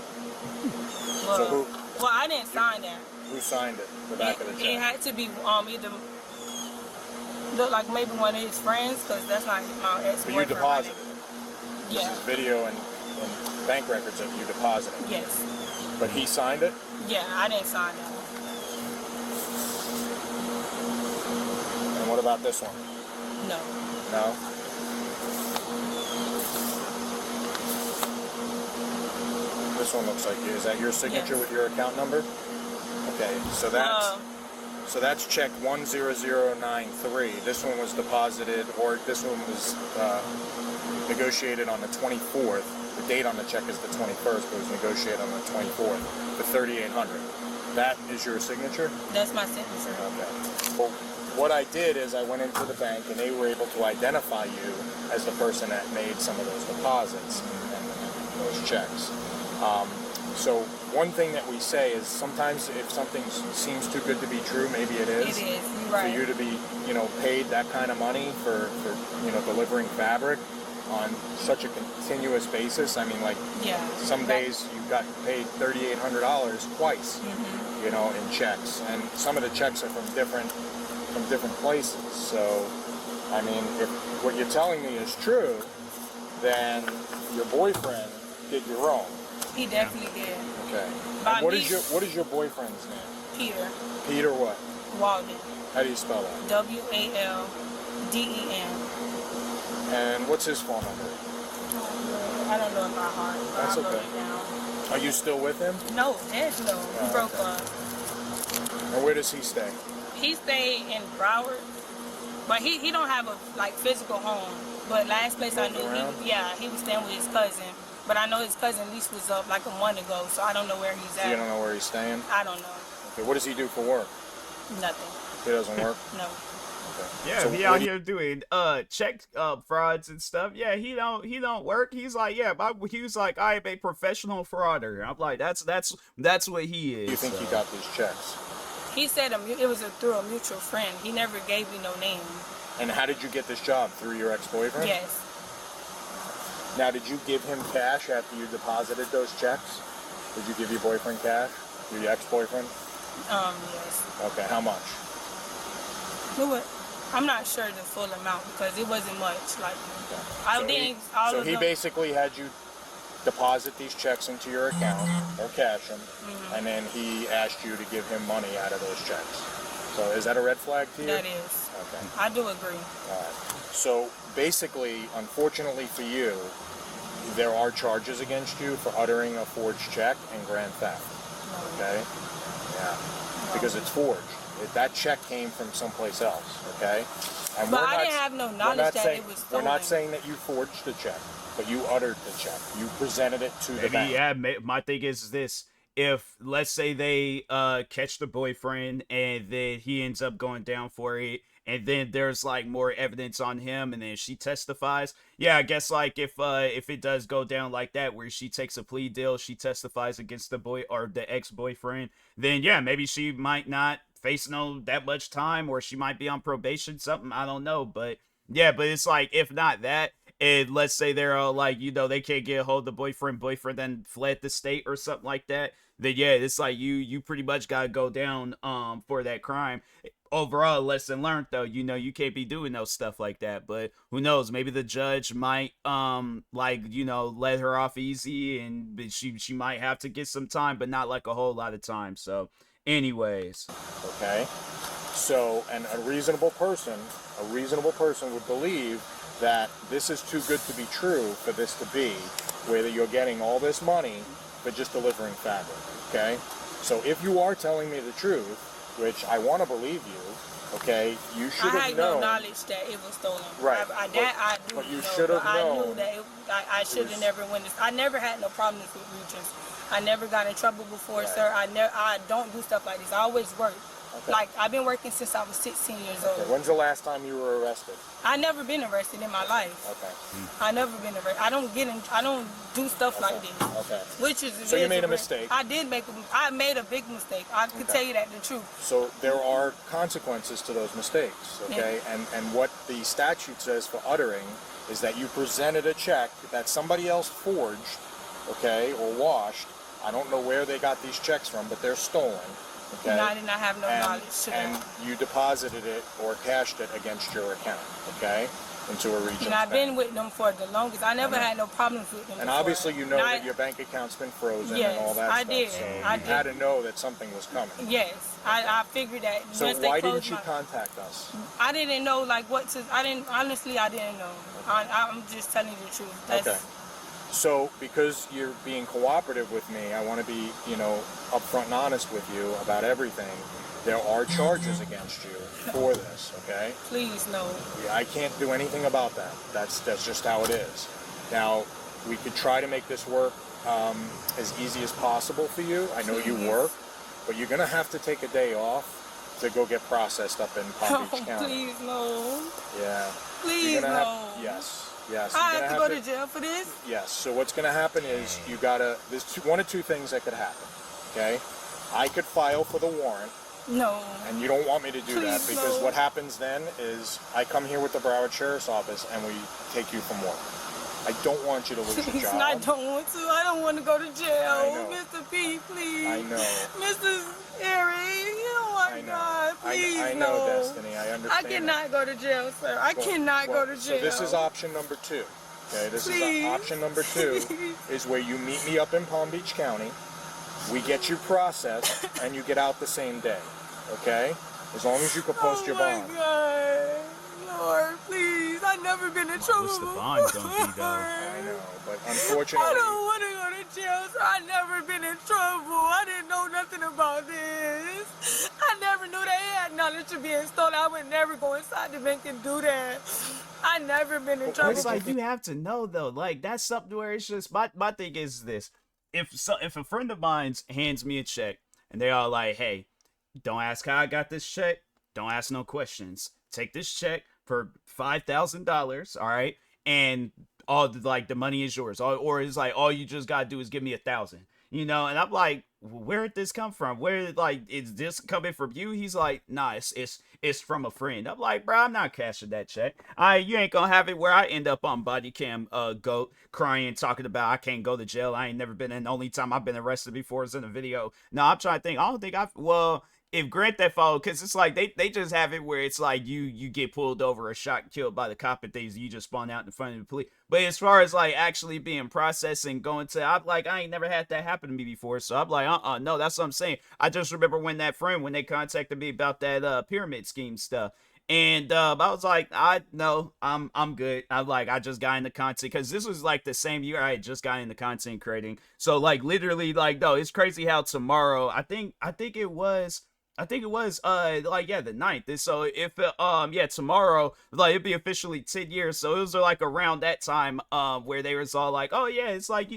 [SPEAKER 8] Well,
[SPEAKER 7] So who?
[SPEAKER 8] Well, I didn't sign that.
[SPEAKER 7] Who signed it? The back of the check.
[SPEAKER 8] It had to be either look like maybe one of his friends, because that's not my ex-boyfriend.
[SPEAKER 7] But you deposited it.
[SPEAKER 8] Yeah.
[SPEAKER 7] This is video and bank records of you depositing.
[SPEAKER 8] Yes.
[SPEAKER 7] But he signed it?
[SPEAKER 8] Yeah, I didn't sign that.
[SPEAKER 7] And what about this one?
[SPEAKER 8] No.
[SPEAKER 7] No? This one looks like you. Is that your signature
[SPEAKER 8] Yes.
[SPEAKER 7] with your account number? Okay, so that's check 10093. This one was deposited, or this one was negotiated on the 24th. The date on the check is the 21st, but it was negotiated on the 24th for $3,800. That is your signature?
[SPEAKER 8] That's my signature.
[SPEAKER 7] Okay. Well, what I did is I went into the bank and they were able to identify you as the person that made some of those deposits and those checks. So one thing that we say is sometimes if something seems too good to be true, maybe it is.
[SPEAKER 8] It is, you're right.
[SPEAKER 7] For you to be, paid that kind of money for delivering fabric on such a continuous basis. I mean, like,
[SPEAKER 8] Yeah.
[SPEAKER 7] some days you got paid $3,800 twice, in checks, and some of the checks are from different places. So, I mean, if what you're telling me is true, then your boyfriend did you wrong.
[SPEAKER 8] He definitely did.
[SPEAKER 7] Okay.
[SPEAKER 8] By
[SPEAKER 7] And what
[SPEAKER 8] me-
[SPEAKER 7] is your boyfriend's name?
[SPEAKER 8] Peter
[SPEAKER 7] Peter what?
[SPEAKER 8] Walden.
[SPEAKER 7] How do you spell that?
[SPEAKER 8] WALDEN.
[SPEAKER 7] And what's his phone number?
[SPEAKER 8] I don't know it by heart, but
[SPEAKER 7] That's
[SPEAKER 8] I'll wrote
[SPEAKER 7] okay.
[SPEAKER 8] it down.
[SPEAKER 7] Are you still with him?
[SPEAKER 8] No, heck no. We
[SPEAKER 7] Oh,
[SPEAKER 8] broke
[SPEAKER 7] okay.
[SPEAKER 8] up.
[SPEAKER 7] And where does he stay?
[SPEAKER 8] He stayed in Broward, but he don't have a physical home. But last place I
[SPEAKER 7] Moved
[SPEAKER 8] knew,
[SPEAKER 7] around?
[SPEAKER 8] he was staying with his cousin. But I know his cousin lease was up like a month ago, so I don't know where he's at.
[SPEAKER 7] You don't know where he's staying?
[SPEAKER 8] I don't know.
[SPEAKER 7] Okay, what does he do for work?
[SPEAKER 8] Nothing.
[SPEAKER 7] He doesn't work?
[SPEAKER 8] No.
[SPEAKER 7] Okay.
[SPEAKER 1] Yeah,
[SPEAKER 7] So
[SPEAKER 1] he
[SPEAKER 7] what
[SPEAKER 1] out
[SPEAKER 7] do you-
[SPEAKER 1] here doing check frauds and stuff. Yeah, he don't work. He's like, yeah, he was like, I am a professional frauder. I'm like, that's what he is.
[SPEAKER 7] you think he got these checks?
[SPEAKER 8] He said it was through a mutual friend. He never gave me no name.
[SPEAKER 7] And how did you get this job? Through your ex-boyfriend?
[SPEAKER 8] Yes.
[SPEAKER 7] Now, did you give him cash after you deposited those checks? Did you give your boyfriend cash? Your ex-boyfriend?
[SPEAKER 8] Yes.
[SPEAKER 7] Okay, how much?
[SPEAKER 8] I'm not sure the full amount because it wasn't much. Like, I
[SPEAKER 7] So
[SPEAKER 8] didn't.
[SPEAKER 7] So he basically had you deposit these checks into your account or cash them, and then he asked you to give him money out of those checks. So is that a red flag to you?
[SPEAKER 8] That is.
[SPEAKER 7] Okay.
[SPEAKER 8] I do agree.
[SPEAKER 7] All right. So basically, unfortunately for you, there are charges against you for uttering a forged check and grand theft. Okay? Yeah. Because it's forged. That check came from someplace else. Okay? And
[SPEAKER 8] But
[SPEAKER 7] we're
[SPEAKER 8] I
[SPEAKER 7] not-
[SPEAKER 8] didn't have no
[SPEAKER 7] we're
[SPEAKER 8] knowledge
[SPEAKER 7] not
[SPEAKER 8] that
[SPEAKER 7] saying-
[SPEAKER 8] it was
[SPEAKER 7] We're not
[SPEAKER 8] stolen.
[SPEAKER 7] saying that you forged the check, but you uttered the check. You presented it to the
[SPEAKER 1] Maybe,
[SPEAKER 7] bank.
[SPEAKER 1] yeah. My thing is this: if let's say they catch the boyfriend and then he ends up going down for it, and then there's like more evidence on him, and then she testifies. Yeah, I guess like if it does go down like that, where she takes a plea deal, she testifies against the boy or the ex-boyfriend, then yeah, maybe she might not face that much time, or she might be on probation, something, I don't know. But yeah, but it's like, if not that, and let's say they're all like, they can't get a hold of the boyfriend then fled the state or something like that, then yeah, it's like you pretty much gotta go down for that crime. Overall lesson learned, though, you can't be doing no stuff like that. But who knows, maybe the judge might let her off easy, and she might have to get some time, but not like a whole lot of time. So anyways,
[SPEAKER 7] Okay? So, and a reasonable person would believe that this is too good to be true for this to be, where you're getting all this money for just delivering fabric. Okay? So if you are telling me the truth, which I want to believe you, okay, you should
[SPEAKER 8] I
[SPEAKER 7] have
[SPEAKER 8] had
[SPEAKER 7] known.
[SPEAKER 8] no knowledge that it was stolen.
[SPEAKER 7] Right.
[SPEAKER 8] I do
[SPEAKER 7] but you
[SPEAKER 8] know,
[SPEAKER 7] should have
[SPEAKER 8] but I
[SPEAKER 7] known.
[SPEAKER 8] knew that I should have never went. I never had no problems with regions. I never got in trouble before,
[SPEAKER 7] Right.
[SPEAKER 8] sir. I don't do stuff like this. I always work.
[SPEAKER 7] Okay.
[SPEAKER 8] Like, I've been working since I was 16 years old.
[SPEAKER 7] Okay, when's the last time you were arrested?
[SPEAKER 8] I never been arrested in my life.
[SPEAKER 7] Okay.
[SPEAKER 8] I never been arrested. I don't do stuff like this.
[SPEAKER 7] Okay.
[SPEAKER 8] Which is
[SPEAKER 7] So you made a mistake.
[SPEAKER 8] I made a big mistake. I can tell you that the truth.
[SPEAKER 7] So there are consequences to those mistakes, okay? And what the statute says for uttering is that you presented a check that somebody else forged, okay, or washed. I don't know where they got these checks from, but they're stolen, okay?
[SPEAKER 8] And I did not have no knowledge to
[SPEAKER 7] and
[SPEAKER 8] that.
[SPEAKER 7] you deposited it or cashed it against your account, okay, into a region.
[SPEAKER 8] And I've been with them for the longest. I never had no problems with them.
[SPEAKER 7] And
[SPEAKER 8] before.
[SPEAKER 7] obviously you know
[SPEAKER 8] And
[SPEAKER 7] that your bank account's been frozen
[SPEAKER 8] Yes,
[SPEAKER 7] and all that
[SPEAKER 8] I
[SPEAKER 7] stuff.
[SPEAKER 8] did.
[SPEAKER 7] So
[SPEAKER 8] I
[SPEAKER 7] you
[SPEAKER 8] did.
[SPEAKER 7] had to know that something was coming.
[SPEAKER 8] Yes, I figured that.
[SPEAKER 7] So
[SPEAKER 8] once they
[SPEAKER 7] why
[SPEAKER 8] closed
[SPEAKER 7] didn't you
[SPEAKER 8] my-
[SPEAKER 7] contact us?
[SPEAKER 8] I didn't know like what to. I didn't know. I'm just telling you the truth. That's,
[SPEAKER 7] Okay. So, because you're being cooperative with me, I want to be, upfront and honest with you about everything. There are charges against you for this, okay?
[SPEAKER 8] Please no.
[SPEAKER 7] Yeah, I can't do anything about that. That's just how it is. Now, we could try to make this work as easy as possible for you. I know you work, but you're going to have to take a day off to go get processed up in Palm Beach County.
[SPEAKER 8] Please no.
[SPEAKER 7] Yeah.
[SPEAKER 8] Please
[SPEAKER 7] You're gonna
[SPEAKER 8] no.
[SPEAKER 7] Yes.
[SPEAKER 8] I
[SPEAKER 7] You're
[SPEAKER 8] have
[SPEAKER 7] gonna
[SPEAKER 8] to go to jail for this.
[SPEAKER 7] Yes. So what's going to happen is there's one of two things that could happen. Okay. I could file for the warrant,
[SPEAKER 8] No.
[SPEAKER 7] and you don't want me to do that
[SPEAKER 8] Please,
[SPEAKER 7] because
[SPEAKER 8] no.
[SPEAKER 7] what happens then is I come here with the Broward Sheriff's Office and we take you from work. I don't want you to lose your
[SPEAKER 8] Please,
[SPEAKER 7] job.
[SPEAKER 8] I don't want to. I don't want to go to jail.
[SPEAKER 7] I know.
[SPEAKER 8] Mr. P, please.
[SPEAKER 7] I know.
[SPEAKER 8] Mr. Eric, oh my
[SPEAKER 7] I know.
[SPEAKER 8] God, please
[SPEAKER 7] I know,
[SPEAKER 8] no.
[SPEAKER 7] Destiny. I understand.
[SPEAKER 8] I cannot go to jail, sir. I cannot go to jail.
[SPEAKER 7] So this is option number 2. Okay, this
[SPEAKER 8] Please.
[SPEAKER 7] is option number 2 is where you meet me up in Palm Beach County. We get you processed and you get out the same day. Okay? As long as you can post your bond.
[SPEAKER 8] Oh my God, Lord, please. I've never been in trouble.
[SPEAKER 1] what's the bond gonna be, though?
[SPEAKER 7] I know, but
[SPEAKER 8] I
[SPEAKER 7] unfortunately,
[SPEAKER 8] don't want to go to jail, sir. I've never been in trouble. I didn't know nothing about this. I never knew they had knowledge of being stolen. I would never go inside the bank and do that. I never been in trouble.
[SPEAKER 1] It's like you have to know though. Like that's something where it's just my thing is this: if a friend of mine hands me a check and they are like, hey, don't ask how I got this check. Don't ask no questions. Take this check for $5,000. All right, and all the money is yours. Or it's like all you just gotta do is give me 1,000. You know, and I'm like, where did this come from? Where is this coming from you? He's like, nah, it's from a friend. I'm like, bro, I'm not cashing that check. You ain't gonna have it where I end up on body cam, goat, crying, talking about I can't go to jail. I ain't never been in. The only time I've been arrested before is in a video. No, I'm trying to think. I don't think if Grand Theft Auto, because it's like they just have it where it's like you get pulled over or shot, killed by the cop and things, you just spawn out in front of the police. But as far as like actually being processed and going to, I ain't never had that happen to me before. So I'm like, no, that's what I'm saying. I just remember when they contacted me about that pyramid scheme stuff. And I was like, I'm good. I just got into content because this was like the same year I had just got into content creating. So like literally like no, it's crazy how tomorrow I think it was the 9th. So if tomorrow like it'd be officially 10 years. So it was like around that time where they was all like, oh yeah, it's like,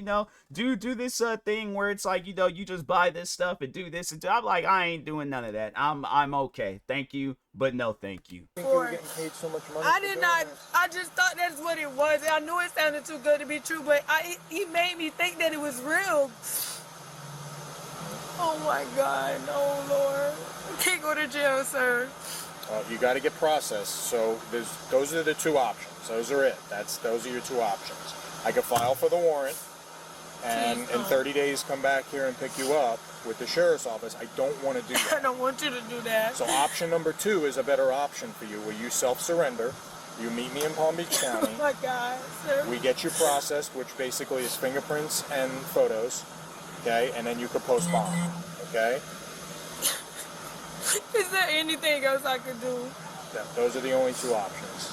[SPEAKER 1] do this thing where it's like, you just buy this stuff and do this and do. I'm like, I ain't doing none of that. I'm okay. Thank you, but no thank you.
[SPEAKER 7] You were getting paid so much money.
[SPEAKER 8] I did not. I just thought that's what it was. I knew it sounded too good to be true, but he made me think that it was real. Oh my God, no Lord. I can't go to jail, sir.
[SPEAKER 7] You got to get processed. So those are the two options. Those are it. Those are your two options. I could file for the warrant, and in 30 days come back here and pick you up with the sheriff's office. I don't want to do that.
[SPEAKER 8] I don't want you to do that.
[SPEAKER 7] So option number 2 is a better option for you, where you self-surrender. You meet me in Palm Beach County.
[SPEAKER 8] Oh my God, sir.
[SPEAKER 7] We get you processed, which basically is fingerprints and photos. Okay, and then you could post bond. Okay.
[SPEAKER 8] Is there anything else I could do?
[SPEAKER 7] Yeah, those are the only two options.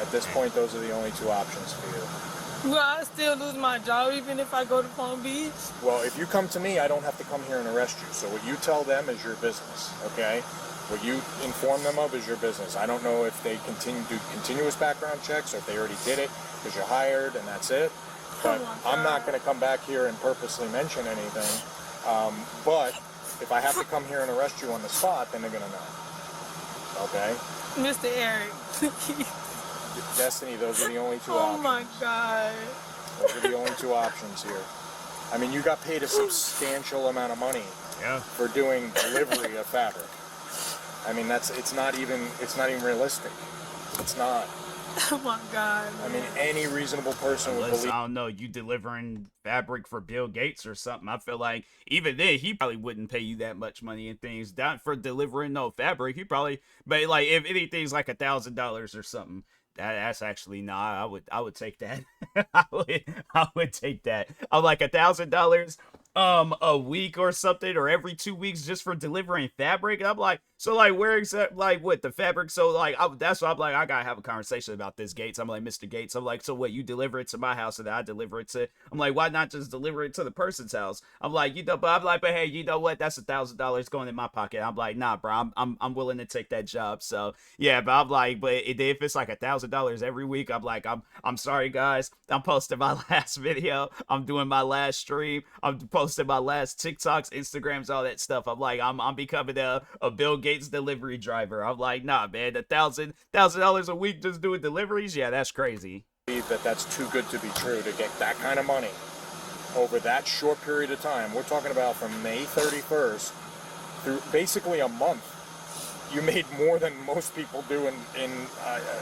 [SPEAKER 7] At this point, those are the only two options for you.
[SPEAKER 8] Will I still lose my job even if I go to Palm Beach?
[SPEAKER 7] Well, if you come to me, I don't have to come here and arrest you. So what you tell them is your business, okay? What you inform them of is your business. I don't know if they do continuous background checks or if they already did it because you're hired and that's it. But I'm not going to come back here and purposely mention anything. But if I have to come here and arrest you on the spot, then they're going to know. Okay?
[SPEAKER 8] Mr. Eric,
[SPEAKER 7] Destiny, those are the only two
[SPEAKER 8] Oh
[SPEAKER 7] options.
[SPEAKER 8] my God.
[SPEAKER 7] Those are the only two options here. I mean, you got paid a substantial amount of money for doing delivery of fabric. I mean, it's not even realistic. It's not.
[SPEAKER 8] Oh my God.
[SPEAKER 7] I mean, any reasonable person would believe.
[SPEAKER 1] I don't know, you delivering fabric for Bill Gates or something. I feel like even then he probably wouldn't pay you that much money and things. Down for delivering no fabric, he probably, but like if anything's like $1,000 or something. That's actually I would take that. I would take that. I'm like $1,000 a week or something, or every 2 weeks just for delivering fabric. I'm like, so like where exactly, like what the fabric? So like that's why I'm like, I gotta have a conversation about this, Gates. I'm like, Mr. Gates, I'm like, so what, you deliver it to my house and I deliver it to, I'm like, why not just deliver it to the person's house? I'm like, but I'm like, but hey, you know what, that's $1,000 going in my pocket. I'm like, nah, bro, I'm willing to take that job. So yeah, but I'm like, but if it's like $1,000 every week, I'm like, I'm sorry guys, I'm posting my last video, I'm doing my last stream, I'm posting my last TikToks, Instagrams, all that stuff. I'm like, I'm becoming a Bill Gates delivery driver. I'm like, nah, man, $1,000 a week just doing deliveries, yeah, that's crazy.
[SPEAKER 7] That's too good to be true to get that kind of money over that short period of time. We're talking about from May 31st through basically a month. You made more than most people do in a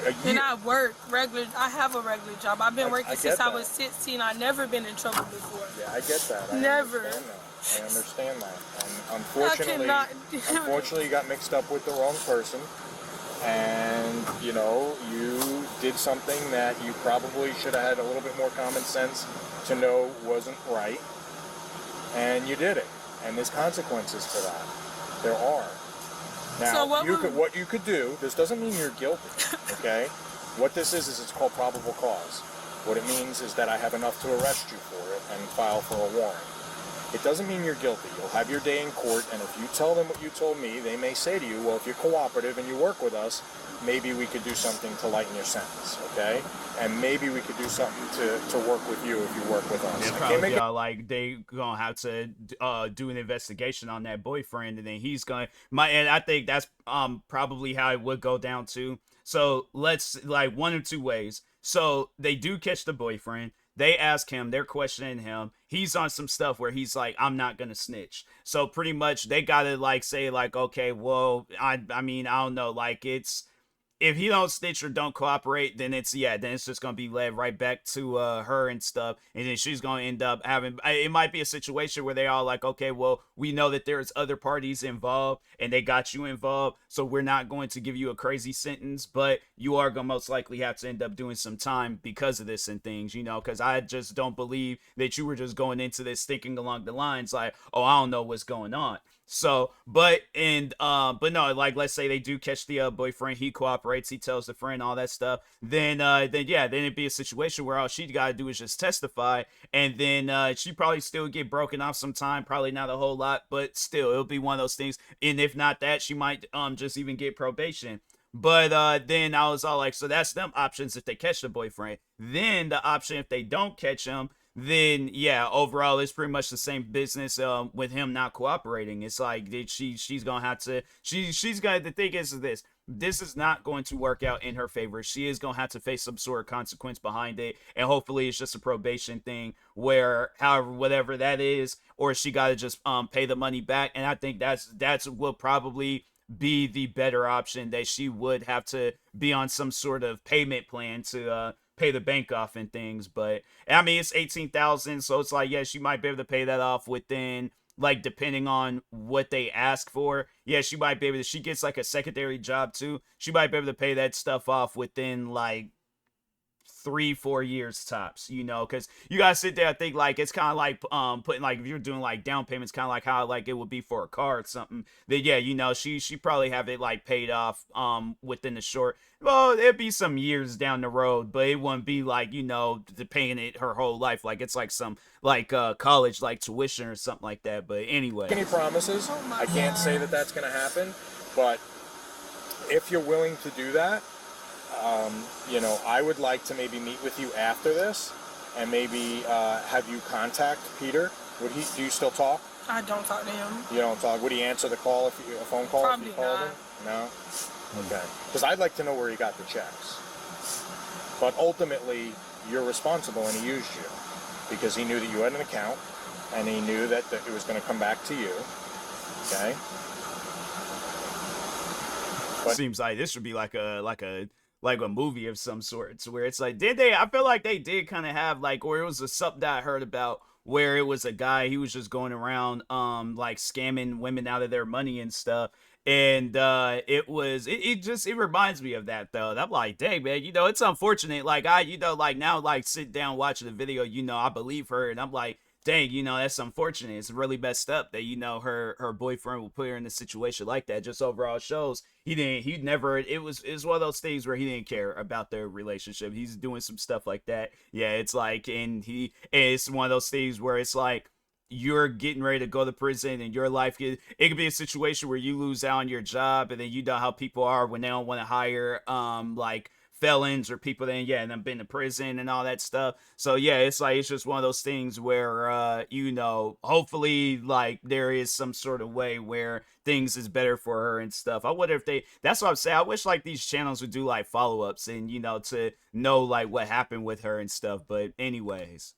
[SPEAKER 7] year.
[SPEAKER 8] And I work regular. I have a regular job. I've been working since I was 16. I've never been in trouble before.
[SPEAKER 7] Yeah, I get that.
[SPEAKER 8] Never.
[SPEAKER 7] I understand that. And unfortunately, you got mixed up with the wrong person. And, you did something that you probably should have had a little bit more common sense to know wasn't right. And you did it. And there's consequences to that. There are. Now,
[SPEAKER 8] so
[SPEAKER 7] what you could do, this doesn't mean you're guilty, okay? What this is it's called probable cause. What it means is that I have enough to arrest you for it and file for a warrant. It doesn't mean you're guilty. You'll have your day in court, and if you tell them what you told me, they may say to you, well, if you're cooperative and you work with us, maybe we could do something to lighten your sentence, okay? And maybe we could do something to work with you if you work with us.
[SPEAKER 1] They'll probably like they gonna have to do an investigation on that boyfriend, and then he's gonna and I think that's probably how it would go down too. So let's like one of two ways. So they do catch the boyfriend. They ask him, they're questioning him. He's on some stuff where he's like, I'm not gonna snitch. So pretty much they gotta like say like, okay, well, I mean, I don't know, like it's if he don't snitch or don't cooperate, then it's just gonna be led right back to her and stuff, and then she's gonna end up having. It might be a situation where they all like, okay, well, we know that there's other parties involved, and they got you involved, so we're not going to give you a crazy sentence, but you are gonna most likely have to end up doing some time because of this and things, because I just don't believe that you were just going into this thinking along the lines like, oh, I don't know what's going on. So, but no, like let's say they do catch the boyfriend, he cooperates, he tells the friend all that stuff. Then it'd be a situation where all she gotta do is just testify, and then she probably still get broken off some time, probably not a whole lot, but still it'll be one of those things. And if not that, she might just even get probation. But then I was all like, so that's them options if they catch the boyfriend. Then the option if they don't catch him, then yeah, overall it's pretty much the same business with him not cooperating. It's like she's gonna have to she's gonna the thing is this is not going to work out in her favor. She is gonna have to face some sort of consequence behind it, and hopefully it's just a probation thing where however whatever that is, or she gotta just pay the money back. And I think that's will probably be the better option, that she would have to be on some sort of payment plan to pay the bank off and things. But I mean, it's 18,000, so it's like, yeah, she might be able to pay that off within, like, depending on what they ask for. Yeah, she might be able to, she gets like a secondary job too, she might be able to pay that stuff off within like 3-4 years tops, because you gotta sit there and think like it's kind of like putting, like, if you're doing like down payments, kind of like how like it would be for a car or something. That yeah, she probably have it like paid off within the short, well, it'd be some years down the road, but it wouldn't be like paying it her whole life, like it's like some like college like tuition or something like that. But anyway,
[SPEAKER 7] any promises, I can't say that that's gonna happen, but if you're willing to do that, I would like to maybe meet with you after this, and maybe have you contact Peter. Do you still talk?
[SPEAKER 8] I don't talk to him.
[SPEAKER 7] You don't talk. Would he answer the call a phone call
[SPEAKER 8] Probably
[SPEAKER 7] if you called
[SPEAKER 8] not.
[SPEAKER 7] him? No. Okay. Because I'd like to know where he got the checks. But ultimately, you're responsible, and he used you because he knew that you had an account, and he knew that it was going to come back to you. Okay. But
[SPEAKER 1] seems like this would be like a movie of some sort, where it's like, I feel like they did kind of have like, or it was something that I heard about where it was a guy, he was just going around like scamming women out of their money and stuff. And it reminds me of that though. I'm like, dang man, it's unfortunate. Like like now, like sit down watching the video, I believe her, and I'm like, dang, that's unfortunate. It's really messed up that, her boyfriend will put her in a situation like that. Just overall shows it was one of those things where he didn't care about their relationship. He's doing some stuff like that. Yeah, it's like, and it's one of those things where it's like, you're getting ready to go to prison, and your life it could be a situation where you lose out on your job, and then you know how people are when they don't want to hire like felons or people that and I've been to prison and all that stuff. So yeah, it's like, it's just one of those things where hopefully like there is some sort of way where things is better for her and stuff. I wonder if that's what I'm saying, I wish like these channels would do like follow-ups and to know like what happened with her and stuff. But anyways,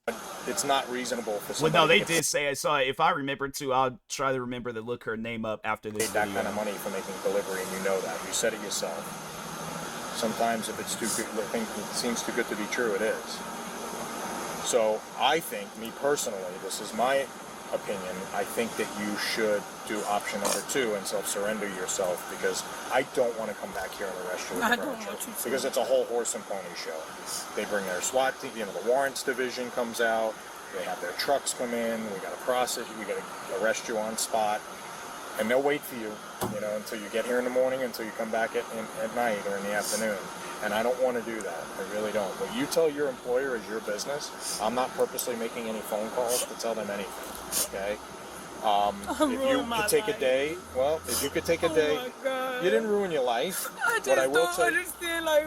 [SPEAKER 7] it's not reasonable for somebody.
[SPEAKER 1] Well, no, they did say, I saw, if I remember to, I'll try to remember to look her name up after this
[SPEAKER 7] that
[SPEAKER 1] video.
[SPEAKER 7] kind of money for making delivery, and you know that. You said it yourself. Sometimes if it's too good, it seems too good to be true, it is. So I think, me personally, this is my opinion, I think that you should do option number 2 and self-surrender yourself, because I don't want to come back here and arrest you.
[SPEAKER 8] I don't want you to.
[SPEAKER 7] Because it's a whole horse and pony show. They bring their SWAT team, the warrants division comes out, they have their trucks come in, we got to process you, we got to arrest you on spot. And they'll wait for you, until you get here in the morning, until you come back at night or in the afternoon. And I don't want to do that. I really don't. What you tell your employer is your business. I'm not purposely making any phone calls to tell them anything, okay? If you could take a day, well, if you could take a day,
[SPEAKER 8] my God.
[SPEAKER 7] you didn't ruin your life.
[SPEAKER 8] I just
[SPEAKER 7] What I will
[SPEAKER 8] don't
[SPEAKER 7] tell
[SPEAKER 8] understand, like,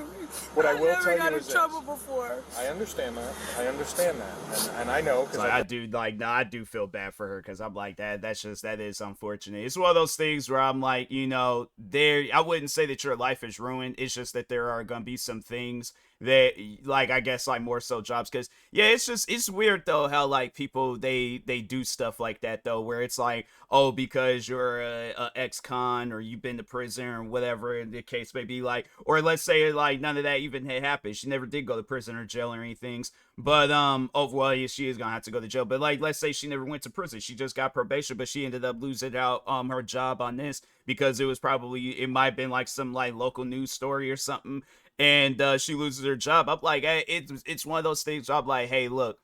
[SPEAKER 7] What I will
[SPEAKER 8] never
[SPEAKER 7] tell
[SPEAKER 8] got
[SPEAKER 7] you
[SPEAKER 8] in
[SPEAKER 7] is this.
[SPEAKER 8] trouble before.
[SPEAKER 7] I understand that, and I know because
[SPEAKER 1] So I do I do feel bad for her because I'm like that. That is unfortunate. It's one of those things where I'm like, I wouldn't say that your life is ruined. It's just that there are gonna be some things that, like, I guess, like, more so jobs. Because yeah, it's weird though how, like, people they do stuff like that though, where it's like, oh, because you're a ex-con or you've been to prison or whatever the case may be, like, or let's say, like, none of that even had happened. She never did go to prison or jail or anything. But oh well, yeah, she is gonna have to go to jail. But, like, let's say she never went to prison. She just got probation, but she ended up losing out her job on this because it might have been like some, like, local news story or something, and she loses her job. I'm like, hey, it's one of those things. I'm like, hey, look,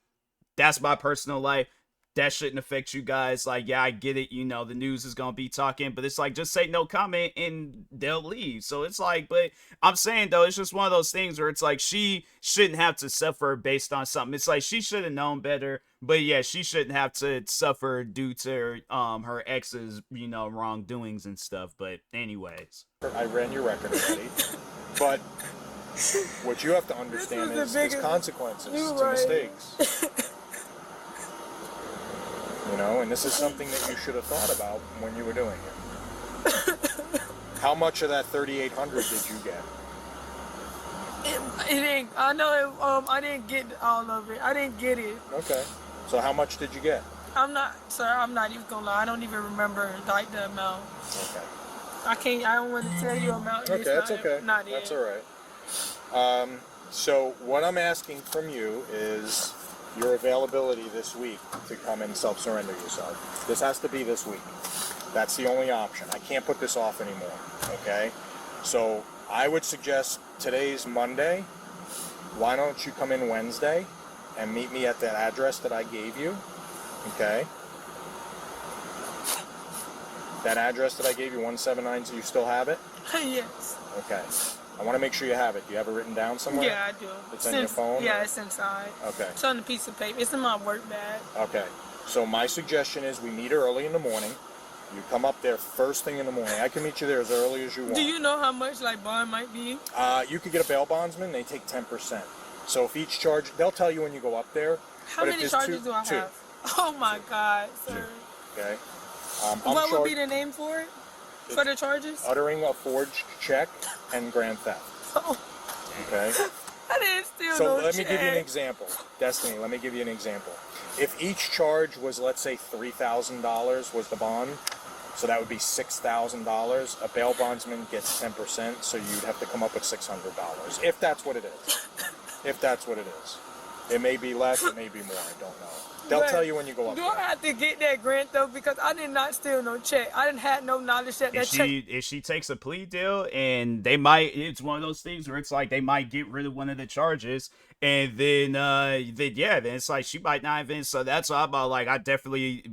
[SPEAKER 1] that's my personal life. That shouldn't affect you guys. Like, yeah, I get it. The news is going to be talking, but it's like, just say no comment and they'll leave. So it's like, but I'm saying, though, it's just one of those things where it's like, she shouldn't have to suffer based on something. It's like, she should have known better, but yeah, she shouldn't have to suffer due to her ex's, wrongdoings and stuff. But anyways.
[SPEAKER 7] I ran your record already, but what you have to understand is there's consequences to mistakes. And this is something that you should have thought about when you were doing it. How much of that $3,800 did you get?
[SPEAKER 8] It ain't. I know. I didn't get all of it. I didn't get it.
[SPEAKER 7] Okay. So how much did you get?
[SPEAKER 8] I'm not even gonna lie. I don't even remember, like, the amount.
[SPEAKER 7] Okay.
[SPEAKER 8] I don't want to tell you amount.
[SPEAKER 7] Okay, that's okay.
[SPEAKER 8] Not
[SPEAKER 7] That's
[SPEAKER 8] it.
[SPEAKER 7] all right. So what I'm asking from you is your availability this week to come and self-surrender yourself. This has to be this week. That's the only option. I can't put this off anymore, okay? So I would suggest today's Monday. Why don't you come in Wednesday and meet me at that address that I gave you, okay? That address that I gave you, 179, so you still have it?
[SPEAKER 8] Yes.
[SPEAKER 7] Okay. I want to make sure you have it. Do you have it written down somewhere?
[SPEAKER 8] Yeah, I do.
[SPEAKER 7] It's on your phone?
[SPEAKER 8] Yeah, it's inside.
[SPEAKER 7] Okay.
[SPEAKER 8] It's on a piece of paper. It's in my work bag.
[SPEAKER 7] Okay. So my suggestion is we meet early in the morning. You come up there first thing in the morning. I can meet you there as early as you want.
[SPEAKER 8] Do you know how much, like, bond might be?
[SPEAKER 7] You could get a bail bondsman. They take 10%. So if each charge, they'll tell you when you go up there.
[SPEAKER 8] How many charges do I have? Oh my God, sir.
[SPEAKER 7] Okay.
[SPEAKER 8] What would be the name for it? For the charges?
[SPEAKER 7] Uttering a forged check and grand theft.
[SPEAKER 8] Oh.
[SPEAKER 7] Okay.
[SPEAKER 8] I didn't steal no
[SPEAKER 7] So let
[SPEAKER 8] check.
[SPEAKER 7] me give you an example. Destiny, let me give you an example. If each charge was, let's say, $3,000 was the bond, so that would be $6,000. A bail bondsman gets 10%, so you'd have to come up with $600. If that's what it is. If that's what it is. It may be less, it may be more, I don't know. They'll tell you when you go up
[SPEAKER 8] Do
[SPEAKER 7] there.
[SPEAKER 8] I have to get that grant, though? Because I did not steal no check. I didn't have no knowledge that check...
[SPEAKER 1] If she takes a plea deal, and it's one of those things where it's like they might get rid of one of the charges, and then it's like she might not even. So that's why I'm about, like, I definitely,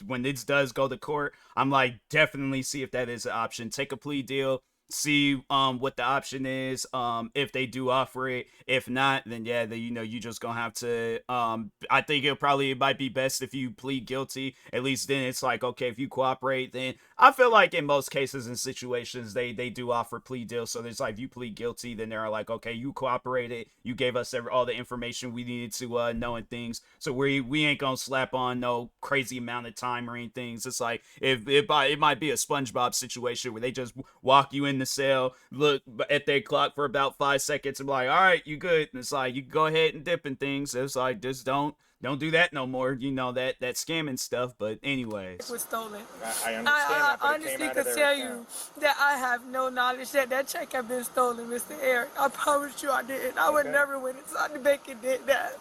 [SPEAKER 1] when this does go to court, I'm like, definitely see if that is an option. Take a plea deal. See what the option is, if they do offer it. If not, then yeah, you just gonna have to I think it might be best if you plead guilty. At least then it's like, okay, if you cooperate, then I feel like in most cases and situations they do offer plea deals. So there's like, if you plead guilty, then they're like, okay, you cooperated, you gave us all the information we needed to know and things, so we ain't gonna slap on no crazy amount of time or anything. It's like, if it might be a SpongeBob situation where they just walk you in the cell, look at their clock for about 5 seconds, and be like, all right, you good. And it's like, you can go ahead and dip in things. It's like, just don't do that no more. That scamming stuff. But anyways,
[SPEAKER 8] It was stolen.
[SPEAKER 7] I understand
[SPEAKER 8] I
[SPEAKER 7] that, but it
[SPEAKER 8] honestly
[SPEAKER 7] came out
[SPEAKER 8] could
[SPEAKER 7] of their
[SPEAKER 8] tell
[SPEAKER 7] account.
[SPEAKER 8] you that I have no knowledge that check had been stolen, Mr. Eric. I promise you I didn't. I would
[SPEAKER 7] Okay.
[SPEAKER 8] never went inside the bank and did that.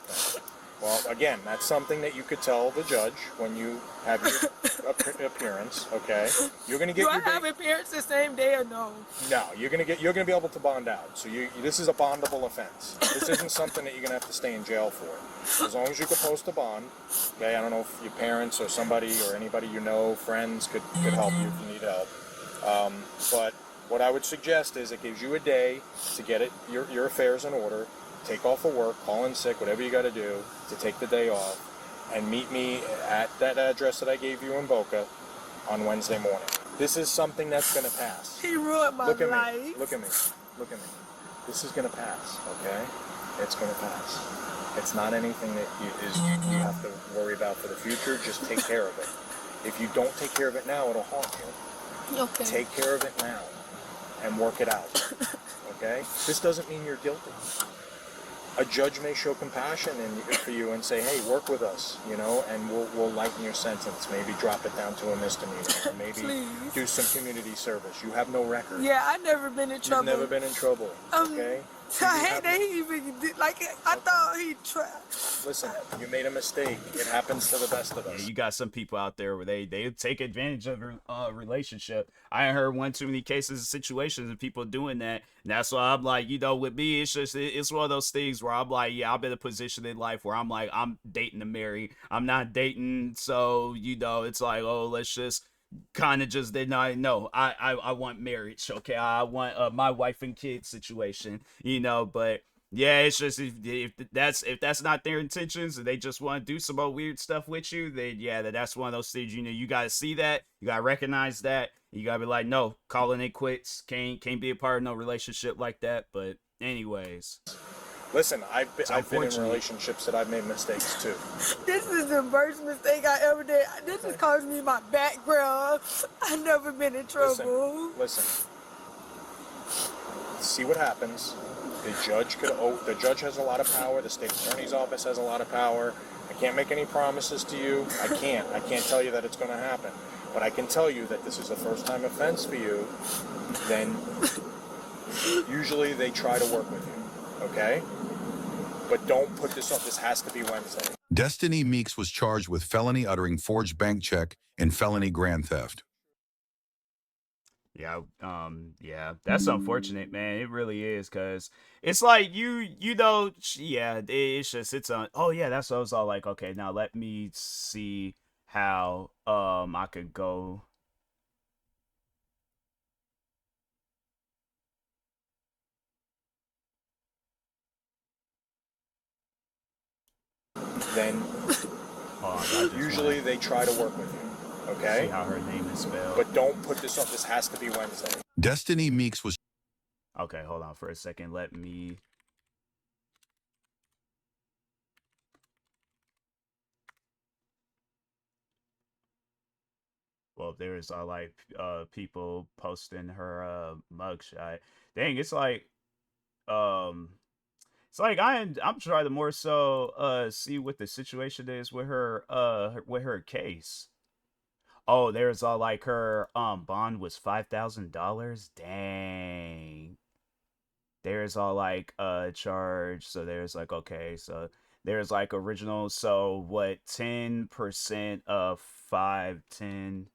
[SPEAKER 7] Well, again, that's something that you could tell the judge when you have your appearance. Okay, you're gonna get
[SPEAKER 8] Do
[SPEAKER 7] your
[SPEAKER 8] I have appearance the same day or no?
[SPEAKER 7] No, you're gonna be able to bond out. So this is a bondable offense. This isn't something that you're gonna have to stay in jail for. As long as you can post a bond. Okay, I don't know if your parents or somebody or anybody you know, friends, could help you if you need help. But what I would suggest is it gives you a day to get your affairs in order. Take off of work, call in sick, whatever you got to do to take the day off, and meet me at that address that I gave you in Boca on Wednesday morning. This is something that's going to pass.
[SPEAKER 8] He ruined my
[SPEAKER 7] Look at
[SPEAKER 8] life.
[SPEAKER 7] me. Look at me. Look at me. This is going to pass, okay? It's going to pass. It's not anything that you have to worry about for the future. Just take care of it. If you don't take care of it now, it'll haunt you.
[SPEAKER 8] Okay.
[SPEAKER 7] Take care of it now and work it out, okay? This doesn't mean you're guilty. A judge may show compassion for you and say, hey, work with us, you know, and we'll lighten your sentence. Maybe drop it down to a misdemeanor. Maybe do some community service. You have no record.
[SPEAKER 8] Yeah, I've never been in trouble.
[SPEAKER 7] You've never been in trouble, okay?
[SPEAKER 8] I hate that he even did, like, I thought he tried.
[SPEAKER 7] Listen, you made a mistake. It happens to the best of us.
[SPEAKER 1] Yeah, you got some people out there where they take advantage of a relationship. I heard one too many cases of situations of people doing that. And that's why I'm like, you know, with me, it's just, it's one of those things where I'm like, yeah, I'm in a position in life where I'm like, I'm dating to marry. I'm not dating. So, you know, it's like, oh, let's just kind of just deny. No, I want marriage. Okay. I want my wife and kids situation, you know, but yeah, it's just if that's not their intentions and they just want to do some more weird stuff with you, then yeah, that's one of those things. You know, you gotta see that, you gotta recognize that, you gotta be like, no, calling it quits. Can't be a part of no relationship like that. But anyways,
[SPEAKER 7] listen, I've been in relationships that I've made mistakes too.
[SPEAKER 8] This is the worst mistake I ever did. This has caused me my background. I've never been in trouble.
[SPEAKER 7] Listen. See what happens. The judge has a lot of power. The state attorney's office has a lot of power. I can't make any promises to you. I can't tell you that it's going to happen. But I can tell you that this is a first-time offense for you. Then usually they try to work with you. Okay? But don't put this up. This has to be Wednesday.
[SPEAKER 2] Destiny Meeks was charged with felony uttering forged bank check and felony grand theft.
[SPEAKER 1] yeah, yeah, that's unfortunate, man. It really is, cause it's like you know, yeah, it's just oh yeah, that's what I was all like, okay, now let me see how I could go.
[SPEAKER 7] Then usually they try to work with you. Okay?
[SPEAKER 1] See how her name is spelled.
[SPEAKER 7] But don't put this up. This has to be Wednesday.
[SPEAKER 2] Destiny Meeks was...
[SPEAKER 1] Okay, hold on for a second. Let me... Well, there's like people posting her mugshot. Dang, it's like I'm trying to more so see what the situation is with her case. Oh, there's like her bond was $5,000. Dang. There's all like charge. So there's like, okay, so there's like original. So what, 10% of 510.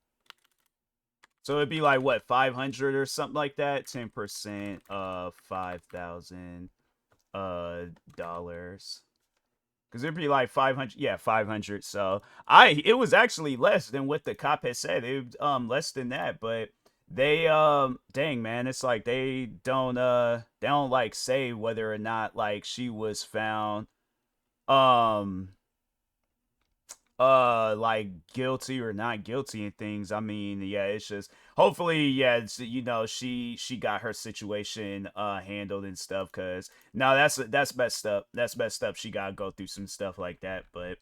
[SPEAKER 1] So it'd be like what, 500 or something like that. 10% of $5,000 dollars. Because it'd be like 500, yeah, 500. So it was actually less than what the cop had said. It less than that, but they dang, man, it's like they don't like say whether or not like she was found like guilty or not guilty and things. I mean, yeah, it's just hopefully, yeah, it's, you know, she got her situation handled and stuff, because no, that's messed up. That's messed up. She gotta go through some stuff like that. But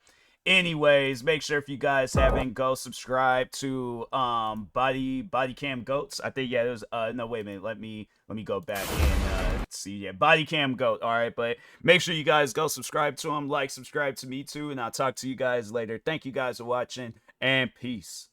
[SPEAKER 1] anyways, make sure if you guys haven't, go subscribe to body cam goats. I think, yeah, it was no, wait a minute, let me go back and see. Yeah, body cam goat. All right, but make sure you guys go subscribe to him, subscribe to me too, and I'll talk to you guys later. Thank you guys for watching, and peace.